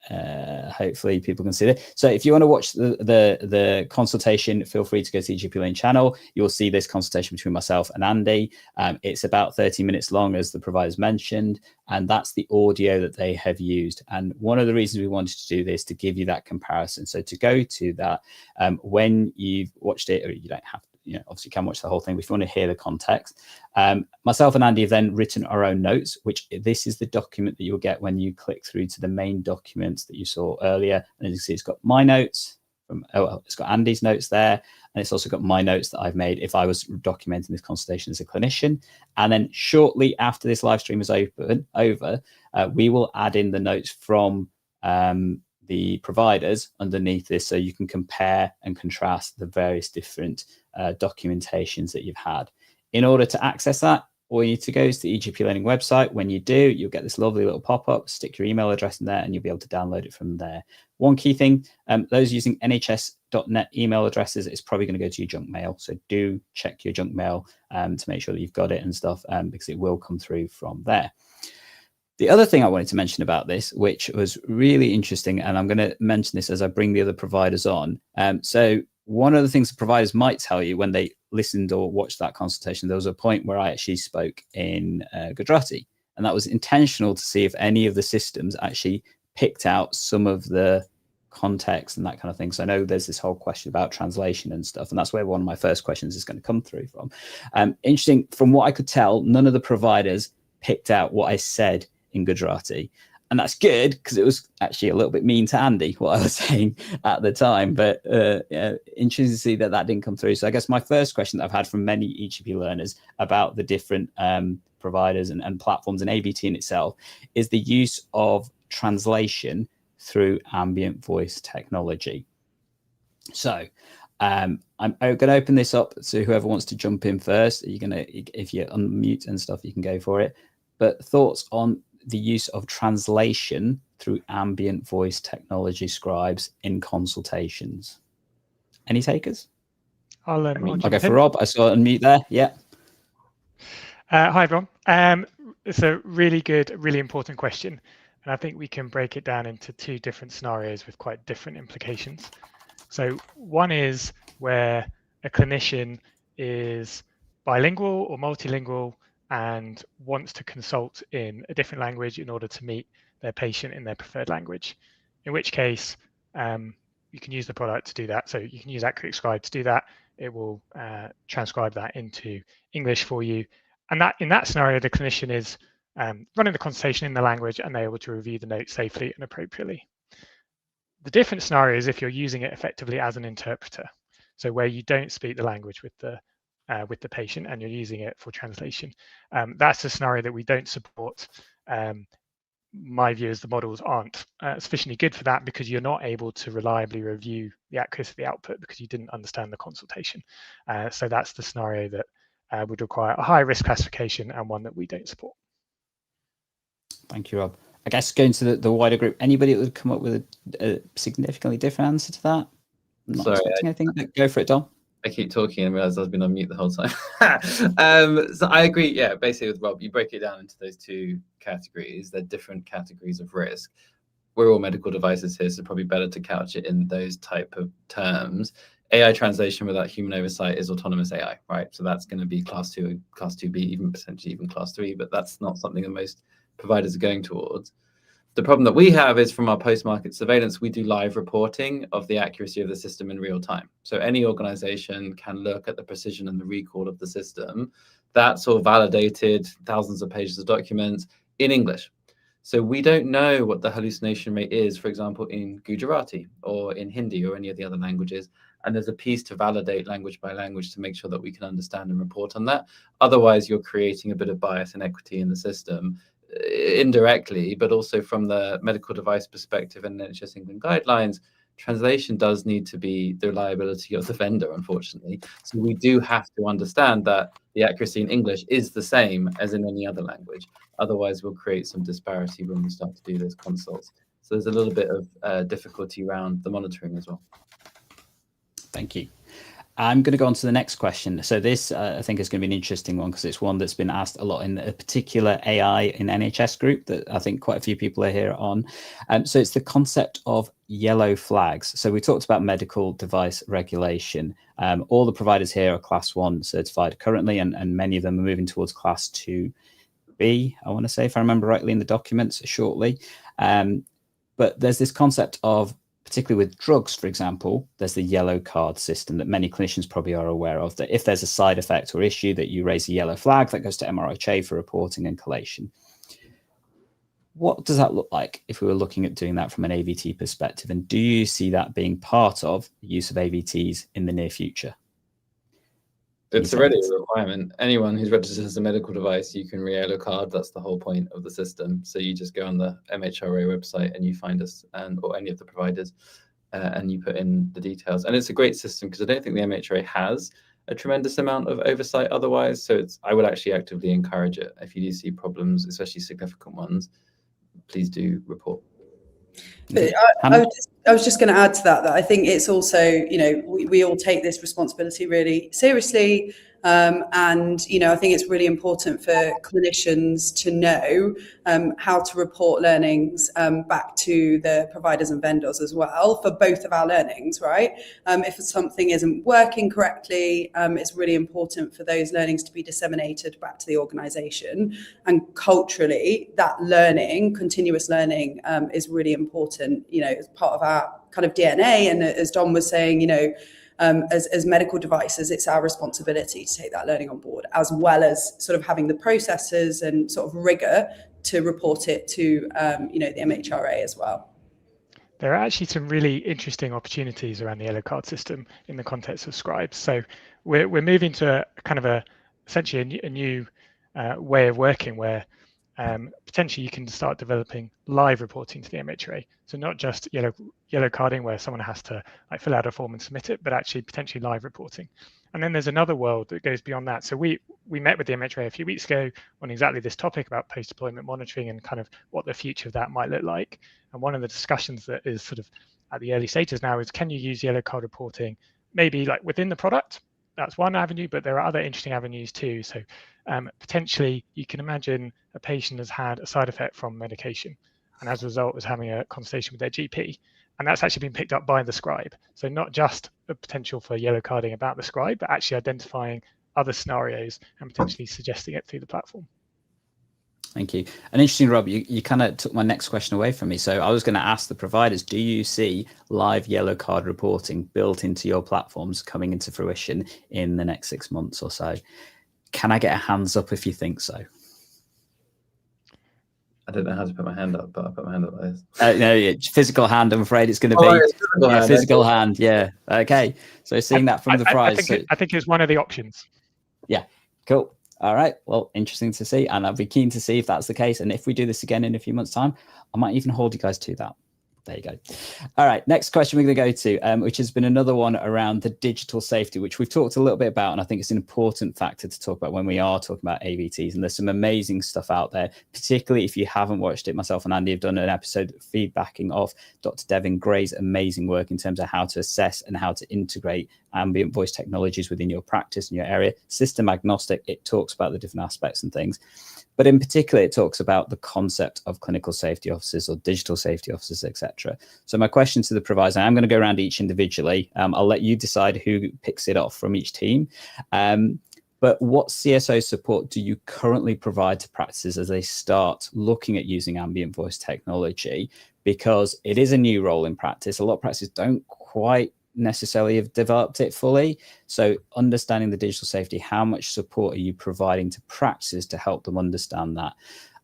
Hopefully people can see it. So if you want to watch the consultation, feel free to go to the EGP Learning channel. You'll see this consultation between myself and Andy. It's about 30 minutes long, as the providers mentioned, and that's the audio that they have used. And one of the reasons we wanted to do this to give you that comparison. So to go to that, when you've watched it, or you don't have to, obviously you can watch the whole thing, but if you want to hear the context, myself and Andy have then written our own notes, which this is the document that you'll get when you click through to the main documents that you saw earlier. And as you can see, it's got my notes it's got Andy's notes there, and it's also got my notes that I've made if I was documenting this consultation as a clinician. And then shortly after this live stream is over, we will add in the notes from the providers underneath this, so you can compare and contrast the various different documentations that you've had. In order to access that, all you need to go is to the EGP Learning website. When you do, you'll get this lovely little pop-up, stick your email address in there, and you'll be able to download it from there. One key thing, those using nhs.net email addresses, it's probably going to go to your junk mail. So do check your junk mail to make sure that you've got it and stuff, because it will come through from there. The other thing I wanted to mention about this, which was really interesting, and I'm going to mention this as I bring the other providers on. So one of the things the providers might tell you when they listened or watched that consultation, there was a point where I actually spoke in Gujarati, and that was intentional to see if any of the systems actually picked out some of the context and that kind of thing. So I know there's this whole question about translation and stuff, and that's where one of my first questions is going to come through from. Interesting, from what I could tell, none of the providers picked out what I said in Gujarati. And that's good, because it was actually a little bit mean to Andy, what I was saying at the time. But interesting to see that didn't come through. So I guess my first question that I've had from many EGP learners about the different providers and platforms and AVT in itself is the use of translation through Ambeint Voice Technology. So I'm going to open this up so whoever wants to jump in first, if you unmute and stuff, you can go for it. But thoughts on the use of translation through Ambeint Voice Technology scribes in consultations? Any takers? I'll go for Rob. I saw unmute there. Yeah. Hi, everyone. It's a really good, really important question. And I think we can break it down into two different scenarios with quite different implications. So one is where a clinician is bilingual or multilingual and wants to consult in a different language in order to meet their patient in their preferred language, in which case you can use the product to do that. So you can use Accurate Scribe to do that. It will transcribe that into English for you. And that in that scenario, the clinician is running the consultation in the language, and they're able to review the notes safely and appropriately. The different scenario is if you're using it effectively as an interpreter. So where you don't speak the language with the patient and you're using it for translation. That's a scenario that we don't support. My view is the models aren't sufficiently good for that, because you're not able to reliably review the accuracy of the output because you didn't understand the consultation. So that's the scenario that would require a high risk classification, and one that we don't support. Thank you, Rob. I guess going to the wider group, anybody that would come up with a significantly different answer to that? I'm not expecting anything. Go for it, Dom. I keep talking and realize I've been on mute the whole time. So I agree, yeah, basically with Rob, you break it down into those two categories. They're different categories of risk. We're all medical devices here, so probably better to couch it in those type of terms. AI translation without human oversight is autonomous AI, right? So that's going to be class 2, class 2B, even potentially even class 3, but that's not something that most providers are going towards. The problem that we have is from our post-market surveillance, we do live reporting of the accuracy of the system in real time. So any organization can look at the precision and the recall of the system. That's all validated, thousands of pages of documents in English. So we don't know what the hallucination rate is, for example, in Gujarati or in Hindi or any of the other languages. And there's a piece to validate language by language to make sure that we can understand and report on that. Otherwise, you're creating a bit of bias and equity in the system, indirectly, but also from the medical device perspective and NHS England guidelines, translation does need to be the reliability of the vendor, unfortunately. So we do have to understand that the accuracy in English is the same as in any other language. Otherwise, we'll create some disparity when we start to do those consults So there's a little bit of difficulty around the monitoring as well. Thank you. I'm going to go on to the next question. So this, I think, is going to be an interesting one because it's one that's been asked a lot in a particular AI in NHS group that I think quite a few people are here on. So it's the concept of yellow flags. So we talked about medical device regulation. All the providers here are Class 1 certified currently, and many of them are moving towards Class 2B, I want to say, if I remember rightly in the documents shortly. But there's this concept of, particularly with drugs, for example, there's the yellow card system that many clinicians probably are aware of, that if there's a side effect or issue, that you raise a yellow flag that goes to MRHA for reporting and collation. What does that look like if we were looking at doing that from an AVT perspective? And do you see that being part of the use of AVTs in the near future? It's already a requirement. Anyone who's registered as a medical device, you can re-yellow card. That's the whole point of the system. So you just go on the MHRA website and you find us, or any of the providers, and you put in the details. And it's a great system because I don't think the MHRA has a tremendous amount of oversight otherwise. So I would actually actively encourage it. If you do see problems, especially significant ones, please do report. But I was just going to add to that I think it's also, you know, we all take this responsibility really seriously. And, you know, I think it's really important for clinicians to know how to report learnings back to the providers and vendors as well for both of our learnings, right? If something isn't working correctly, it's really important for those learnings to be disseminated back to the organisation. And culturally, that learning, continuous learning, is really important, you know, as part of our kind of DNA. And as Don was saying, you know, as medical devices, it's our responsibility to take that learning on board, as well as sort of having the processes and sort of rigor to report it to, you know, the MHRA as well. There are actually some really interesting opportunities around the yellow card system in the context of scribes. So we're moving to essentially a new way of working where potentially you can start developing live reporting to the MHRA. So not just yellow carding where someone has to like fill out a form and submit it, but actually potentially live reporting. And then there's another world that goes beyond that. So we met with the MHRA a few weeks ago on exactly this topic about post-deployment monitoring and kind of what the future of that might look like. And one of the discussions that is sort of at the early stages now is, can you use yellow card reporting maybe like within the product? That's one avenue, but there are other interesting avenues too. So potentially you can imagine a patient has had a side effect from medication and as a result was having a conversation with their GP, and that's actually been picked up by the scribe. So not just the potential for yellow carding about the scribe, but actually identifying other scenarios and potentially suggesting it through the platform. Thank you. And interesting, Rob, you kind of took my next question away from me. So I was going to ask the providers, do you see live yellow card reporting built into your platforms coming into fruition in the next 6 months or so? Can I get a hands up if you think so? I don't know how to put my hand up, but I'll put my hand up like this. No, physical hand, I'm afraid it's going to be physical hand. Yeah. Okay. So seeing that from the prize. I think it's one of the options. Yeah. Cool. All right. Well, interesting to see. And I'll be keen to see if that's the case. And if we do this again in a few months' time, I might even hold you guys to that. There you go. All right. Next question we're going to go to, which has been another one around the digital safety, which we've talked a little bit about. And I think it's an important factor to talk about when we are talking about AVTs. And there's some amazing stuff out there, particularly if you haven't watched it. Myself and Andy have done an episode feedbacking of Dr. Devin Gray's amazing work in terms of how to assess and how to integrate ambient voice technologies within your practice and your area. System agnostic, it talks about the different aspects and things. But in particular, it talks about the concept of clinical safety officers or digital safety officers, etc. So my question to the provider, I'm going to go around each individually. I'll let you decide who picks it off from each team. But what CSO support do you currently provide to practices as they start looking at using ambient voice technology? Because it is a new role in practice. A lot of practices don't quite necessarily have developed it fully. So understanding the digital safety, how much support are you providing to practices to help them understand that?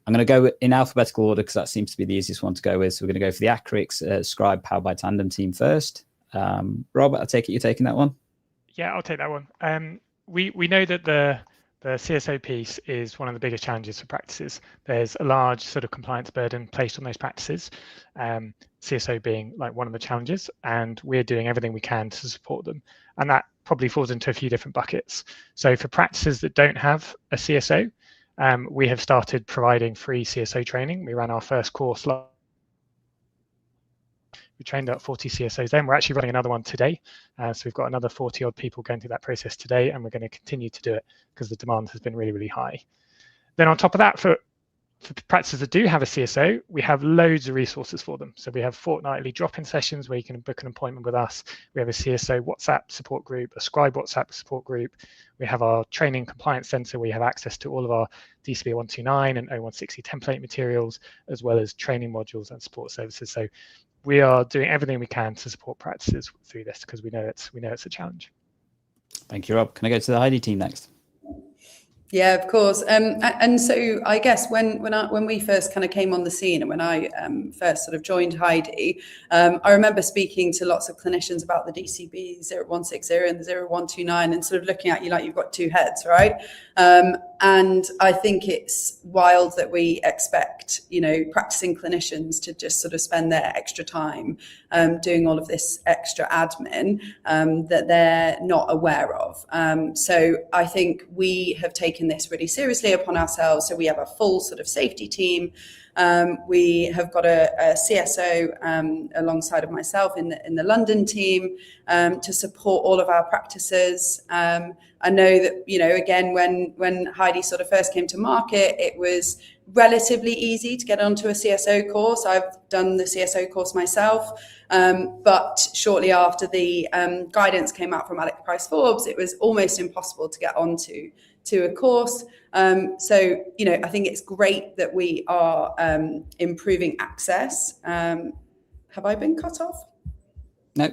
I'm going to go in alphabetical order because that seems to be the easiest one to go with. So we're going to go for the Accurix Scribe Powered by Tandem team first. Rob, I take it you're taking that one? Yeah, I'll take that one. We know that the CSO piece is one of the biggest challenges for practices. There's a large sort of compliance burden placed on those practices, CSO being like one of the challenges, and we're doing everything we can to support them. And that probably falls into a few different buckets. So for practices that don't have a CSO, we have started providing free CSO training. We ran our first course We trained up 40 CSOs then. We're actually running another one today. So we've got another 40 odd people going through that process today, and we're going to continue to do it because the demand has been really, really high. Then on top of that, for practices that do have a CSO, we have loads of resources for them. So we have fortnightly drop-in sessions where you can book an appointment with us. We have a CSO WhatsApp support group, a scribe WhatsApp support group. We have our training compliance center where you have access to all of our DCB 129 and 0160 template materials, as well as training modules and support services. So we are doing everything we can to support practices through this because we know it's a challenge. Thank you, Rob. Can I go to the Heidi team next? Yeah, of course. And so I guess when we first kind of came on the scene and when I first sort of joined Heidi, I remember speaking to lots of clinicians about the DCB 0160 and the 0129 and sort of looking at you like you've got two heads, right? And I think it's wild that we expect, practicing clinicians to just sort of spend their extra time doing all of this extra admin that they're not aware of. So I think we have taken this really seriously upon ourselves. So we have a full sort of safety team. We have got a CSO alongside of myself in the London team to support all of our practices. I know that, again, when Heidi sort of first came to market, it was relatively easy to get onto a CSO course. I've done the CSO course myself, but shortly after the guidance came out from Alex Price Forbes, it was almost impossible to get onto a course. So, I think it's great that we are improving access. Have I been cut off? No.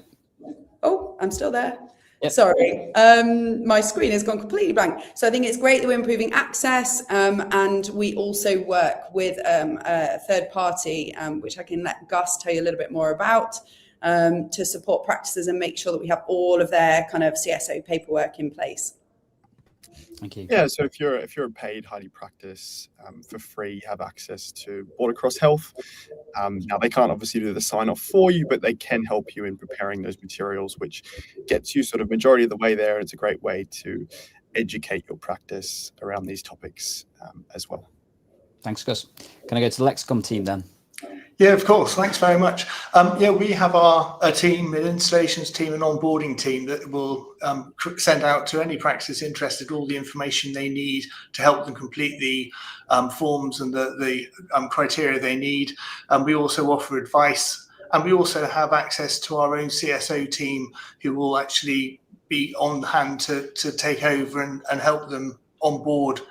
Oh, I'm still there. Yep. Sorry, my screen has gone completely blank. So I think it's great that we're improving access, and we also work with a third party, which I can let Gus tell you a little bit more about, to support practices and make sure that we have all of their kind of CSO paperwork in place. Thank you. Yeah, so if you're a paid Heidi practice, for free, you have access to Border Cross Health. Now they can't obviously do the sign off for you, but they can help you in preparing those materials, which gets you sort of majority of the way there. It's a great way to educate your practice around these topics as well. Thanks, Gus. Can I go to the Lexicom team then? Yeah, of course. Thanks very much. We have a team, an installations team, an onboarding team that will send out to any practice interested all the information they need to help them complete the forms and the criteria they need. We also offer advice, and we also have access to our own CSO team who will actually be on hand to take over and help them on board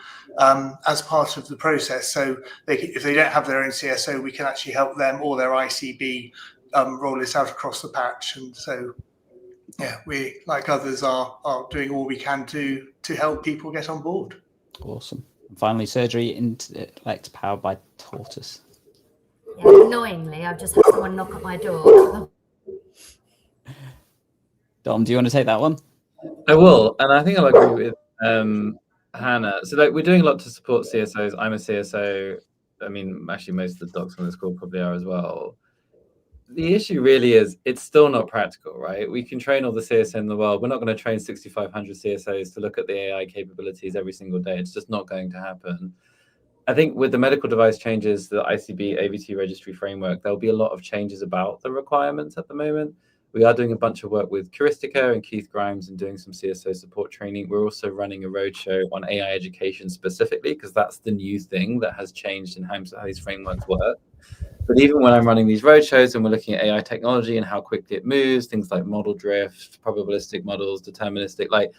as part of the process. So if they don't have their own CSO, we can actually help them or their ICB roll this out across the patch. And so, yeah, we, like others, are doing all we can to help people get on board. Awesome. And finally, surgery intellect powered by Tortoise. Yeah, annoyingly, I've just had someone knock at my door. Dom, do you want to take that one? I will, and I think I'll agree with Hannah. So we're doing a lot to support CSOs. I'm a CSO. I mean, actually, most of the docs on this call probably are as well. The issue really is it's still not practical, right? We can train all the CSO in the world. We're not going to train 6,500 CSOs to look at the AI capabilities every single day. It's just not going to happen. I think with the medical device changes, the ICB AVT registry framework, there'll be a lot of changes about the requirements at the moment. We are doing a bunch of work with Curistica and Keith Grimes and doing some CSO support training. We're also running a roadshow on AI education specifically, because that's the new thing that has changed in how these frameworks work. But even when I'm running these roadshows and we're looking at AI technology and how quickly it moves, things like model drift, probabilistic models, deterministic, like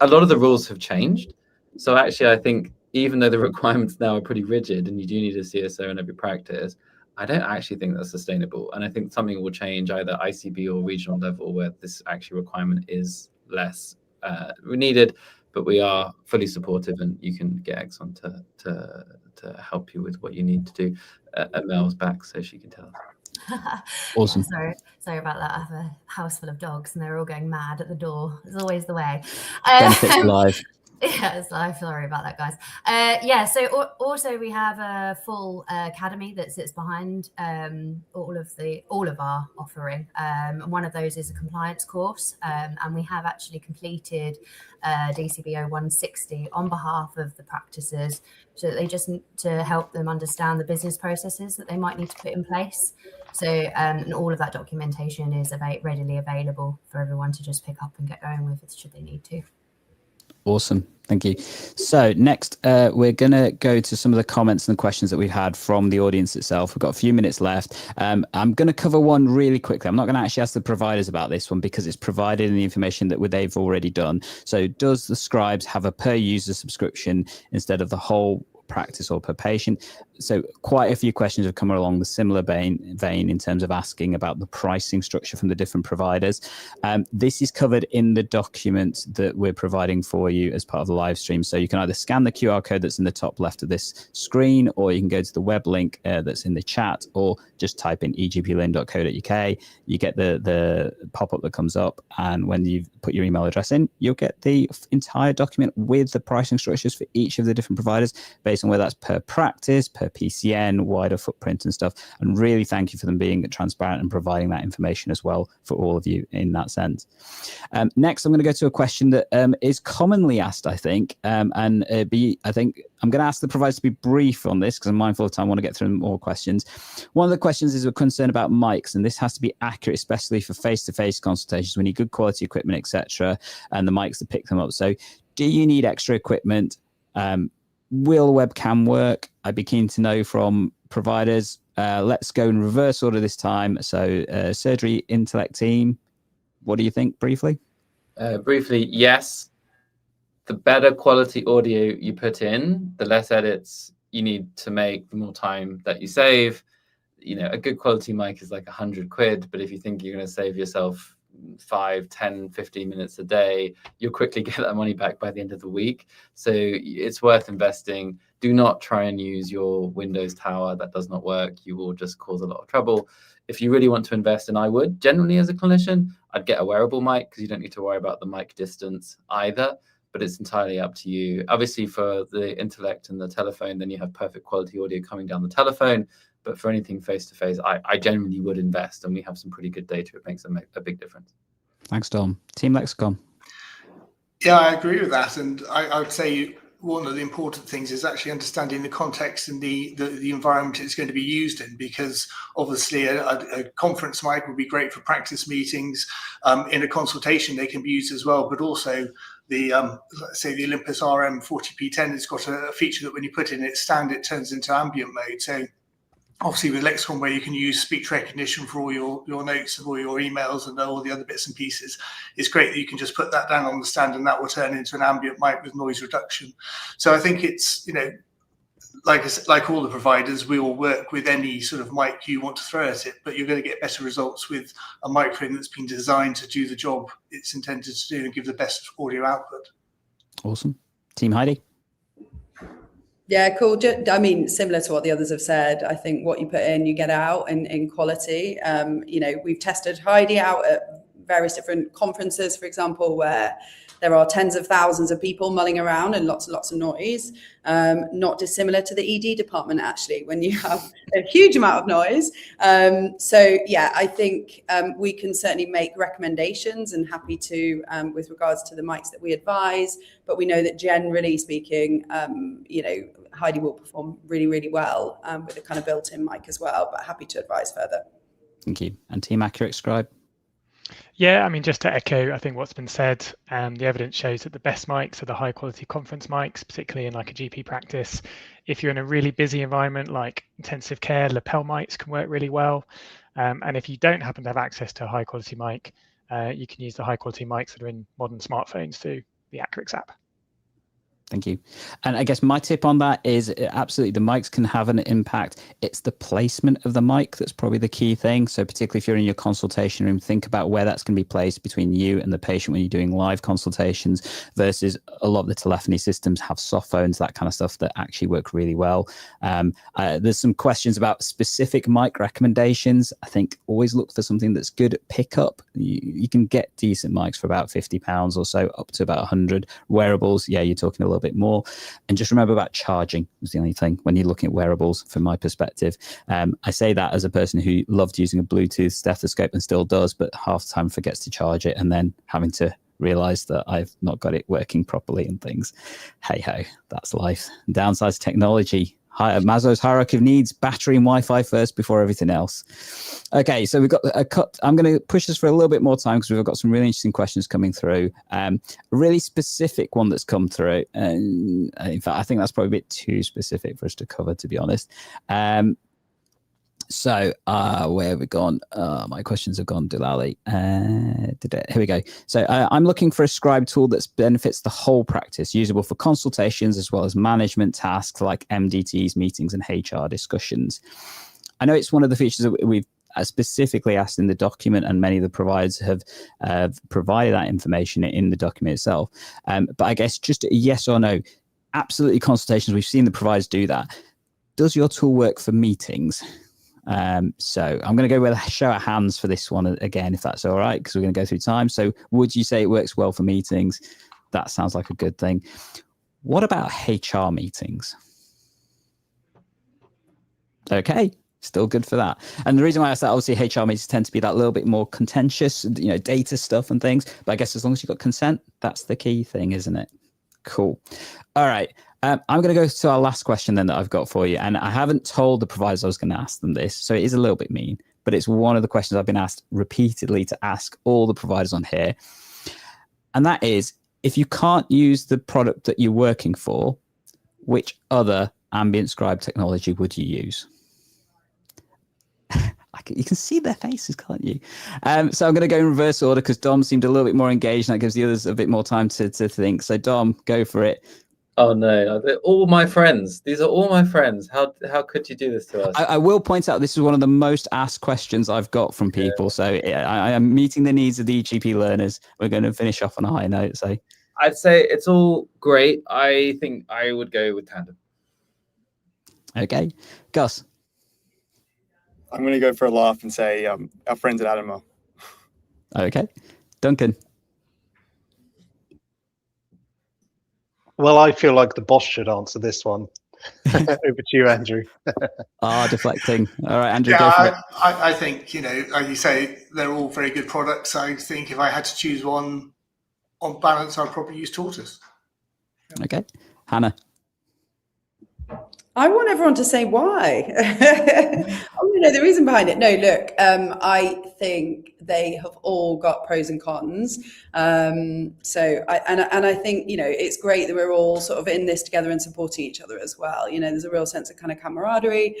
a lot of the rules have changed. So actually, I think even though the requirements now are pretty rigid and you do need a CSO in every practice, I don't actually think that's sustainable. And I think something will change either ICB or regional level where this actual requirement is less needed, but we are fully supportive and you can get Exxon to help you with what you need to do. Mel's back so she can tell us. Awesome. Yeah, sorry about that. I have a house full of dogs and they're all going mad at the door. It's always the way. Benefits live. Yeah, it's live. Sorry about that, guys. So also we have a full academy that sits behind all of our offering. And one of those is a compliance course, and we have actually completed DCB 0160 on behalf of the practices, so that they just need to help them understand the business processes that they might need to put in place. So and all of that documentation is readily available for everyone to just pick up and get going with should they need to. Awesome. Thank you. So next, we're going to go to some of the comments and questions that we've had from the audience itself. We've got a few minutes left. I'm going to cover one really quickly. I'm not going to actually ask the providers about this one because it's provided in the information that they've already done. So does the scribes have a per user subscription instead of the whole practice or per patient? So quite a few questions have come along the similar vein in terms of asking about the pricing structure from the different providers. This is covered in the document that we're providing for you as part of the live stream. So you can either scan the QR code that's in the top left of this screen, or you can go to the web link that's in the chat, or just type in egplin.co.uk. You get the pop-up that comes up, and when you put your email address in, you'll get the entire document with the pricing structures for each of the different providers based on whether that's per practice, per PCN, wider footprint and stuff. And really thank you for them being transparent and providing that information as well for all of you in that sense. Next, I'm going to go to a question that is commonly asked, I think, I think I'm going to ask the providers to be brief on this because I'm mindful of time. I want to get through more questions. One of the questions is a concern about mics, and this has to be accurate, especially for face-to-face consultations. We need good quality equipment, etc., and the mics to pick them up. So do you need extra equipment? Will webcam work? I'd be keen to know from providers. Let's go in reverse order this time. So surgery intellect team, what do you think briefly? Briefly, yes. The better quality audio you put in, the less edits you need to make, the more time that you save. You know, a good quality mic is like 100 quid, but if you think you're going to save yourself 5, 10, 15 minutes a day, you'll quickly get that money back by the end of the week. So it's worth investing. Do not try and use your Windows tower. That does not work. You will just cause a lot of trouble. If you really want to invest, and I would generally as a clinician, I'd get a wearable mic because you don't need to worry about the mic distance either, but it's entirely up to you. Obviously for the intellect and the telephone, then you have perfect quality audio coming down the telephone. But for anything face-to-face, I genuinely would invest, and we have some pretty good data. It makes a big difference. Thanks, Tom. Team Lexicon. Yeah, I agree with that. And I would say one of the important things is actually understanding the context and the environment it's going to be used in, because obviously a conference mic would be great for practice meetings. In a consultation, they can be used as well, but also the let's say the Olympus RM 40P10 has got a feature that when you put in its stand, it turns into ambient mode. So obviously with Lexicon, where you can use speech recognition for all your notes and all your emails and all the other bits and pieces, it's great that you can just put that down on the stand and that will turn into an ambient mic with noise reduction. So I think it's, you know, like all the providers, we will work with any sort of mic you want to throw at it, but you're going to get better results with a microphone that's been designed to do the job it's intended to do and give the best audio output. Awesome. Team Heidi. Yeah, cool. I mean, similar to what the others have said, I think what you put in, you get out in quality. You know, we've tested Heidi out at various different conferences, for example, where there are tens of thousands of people mulling around and lots of noise, not dissimilar to the ED department, actually, when you have a huge amount of noise. So, yeah, I think we can certainly make recommendations and happy to with regards to the mics that we advise. But we know that generally speaking, you know, Heidi will perform really, really well with a kind of built-in mic as well, but happy to advise further. Thank you. And Team Accurate Scribe. Yeah, I mean, just to echo, I think what's been said, the evidence shows that the best mics are the high quality conference mics, particularly in like a GP practice. If you're in a really busy environment like intensive care, lapel mics can work really well. And if you don't happen to have access to a high quality mic, you can use the high quality mics that are in modern smartphones through the Accurix app. Thank you. And I guess my tip on that is absolutely the mics can have an impact. It's the placement of the mic that's probably the key thing. So particularly if you're in your consultation room, think about where that's going to be placed between you and the patient when you're doing live consultations versus a lot of the telephony systems have soft phones, that kind of stuff that actually work really well. There's some questions about specific mic recommendations. I think always look for something that's good at pickup. You can get decent mics for about £50 or so, up to about 100. Wearables, yeah, you're talking a little bit more. And just remember about charging is the only thing when you're looking at wearables from my perspective. I say that as a person who loved using a Bluetooth stethoscope and still does, but half the time forgets to charge it and then having to realize that I've not got it working properly and things. Hey ho, that's life. Downsides technology. Maslow's hierarchy of needs, battery and Wi-Fi first before everything else. Okay, so we've got a cut. I'm going to push this for a little bit more time because we've got some really interesting questions coming through. A really specific one that's come through. In fact, I think that's probably a bit too specific for us to cover, to be honest. So where have we gone? My questions have gone, Delali. Here we go. So I'm looking for a scribe tool that benefits the whole practice, usable for consultations as well as management tasks like MDTs, meetings, and HR discussions. I know it's one of the features that we've specifically asked in the document, and many of the providers have provided that information in the document itself. But I guess just a yes or no, absolutely consultations, we've seen the providers do that. Does your tool work for meetings? So I'm going to go with a show of hands for this one again, if that's all right, because we're going to go through time. So would you say it works well for meetings? That sounds like a good thing. What about HR meetings? Okay, still good for that. And the reason why I said obviously HR meetings tend to be that little bit more contentious, data stuff and things. But I guess as long as you've got consent, that's the key thing, isn't it? Cool. All right. I'm going to go to our last question then that I've got for you. And I haven't told the providers I was going to ask them this, so it is a little bit mean, but it's one of the questions I've been asked repeatedly to ask all the providers on here. And that is, if you can't use the product that you're working for, which other ambient scribe technology would you use? You can see their faces, can't you? So I'm going to go in reverse order because Dom seemed a little bit more engaged, and that gives the others a bit more time to think. So Dom, go for it. Oh no, they're all my friends. These are all my friends. How could you do this to us? I will point out this is one of the most asked questions I've got from people. So I am meeting the needs of the EGP learners. We're going to finish off on a high note. So I'd say it's all great. I think I would go with Tandem. Okay. Gus? I'm going to go for a laugh and say our friends at Adama. Okay. Duncan? Well, I feel like the boss should answer this one. Over to you, Andrew. Deflecting. All right, Andrew, go for it. I think, like you say, they're all very good products. I think if I had to choose one on balance, I'd probably use Tortoise. Okay. Hannah? I want everyone to say why. The reason behind it. No, look, I think they have all got pros and cons. I think, it's great that we're all sort of in this together and supporting each other as well. There's a real sense of kind of camaraderie.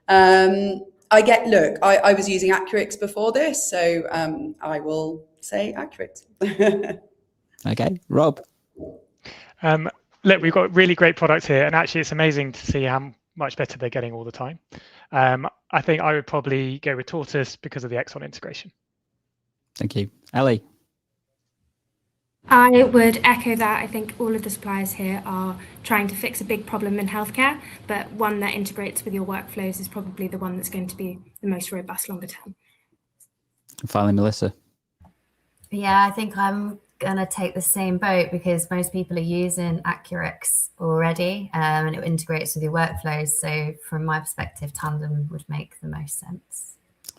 I was using Accurix before this, so I will say Accurix. Okay. Rob? Look, we've got really great products here, and actually it's amazing to see how much better they're getting all the time. I think I would probably go with Tortoise because of the Exxon integration. Thank you. Ellie? I would echo that. I think all of the suppliers here are trying to fix a big problem in healthcare, but one that integrates with your workflows is probably the one that's going to be the most robust longer term. And finally, Melissa? Yeah, I think I'm going to take the same boat because most people are using Accurix already, and it integrates with your workflows. So from my perspective, Tandem would make the most sense.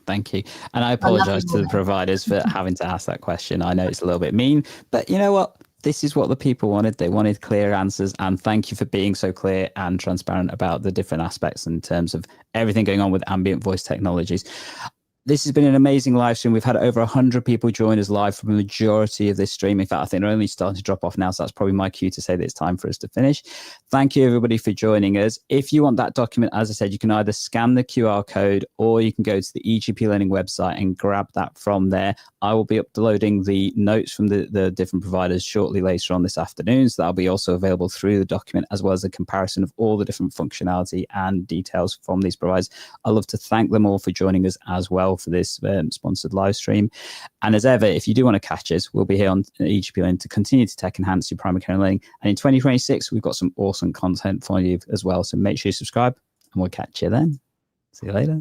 Thank you. And I apologize to the providers for having to ask that question. I know it's a little bit mean, but you know what? This is what the people wanted. They wanted clear answers, and thank you for being so clear and transparent about the different aspects in terms of everything going on with ambient voice technologies. This has been an amazing live stream. We've had over 100 people join us live for the majority of this stream. In fact, I think they're only starting to drop off now, so that's probably my cue to say that it's time for us to finish. Thank you, everybody, for joining us. If you want that document, as I said, you can either scan the QR code or you can go to the EGP Learning website and grab that from there. I will be uploading the notes from the different providers shortly later on this afternoon, so that'll be also available through the document, as well as a comparison of all the different functionality and details from these providers. I'd love to thank them all for joining us as well for this sponsored live stream. And as ever, if you do want to catch us, we'll be here on EGP Learning to continue to tech enhance your primary care learning. And in 2026, we've got some awesome content for you as well. So make sure you subscribe, and we'll catch you then. See you later.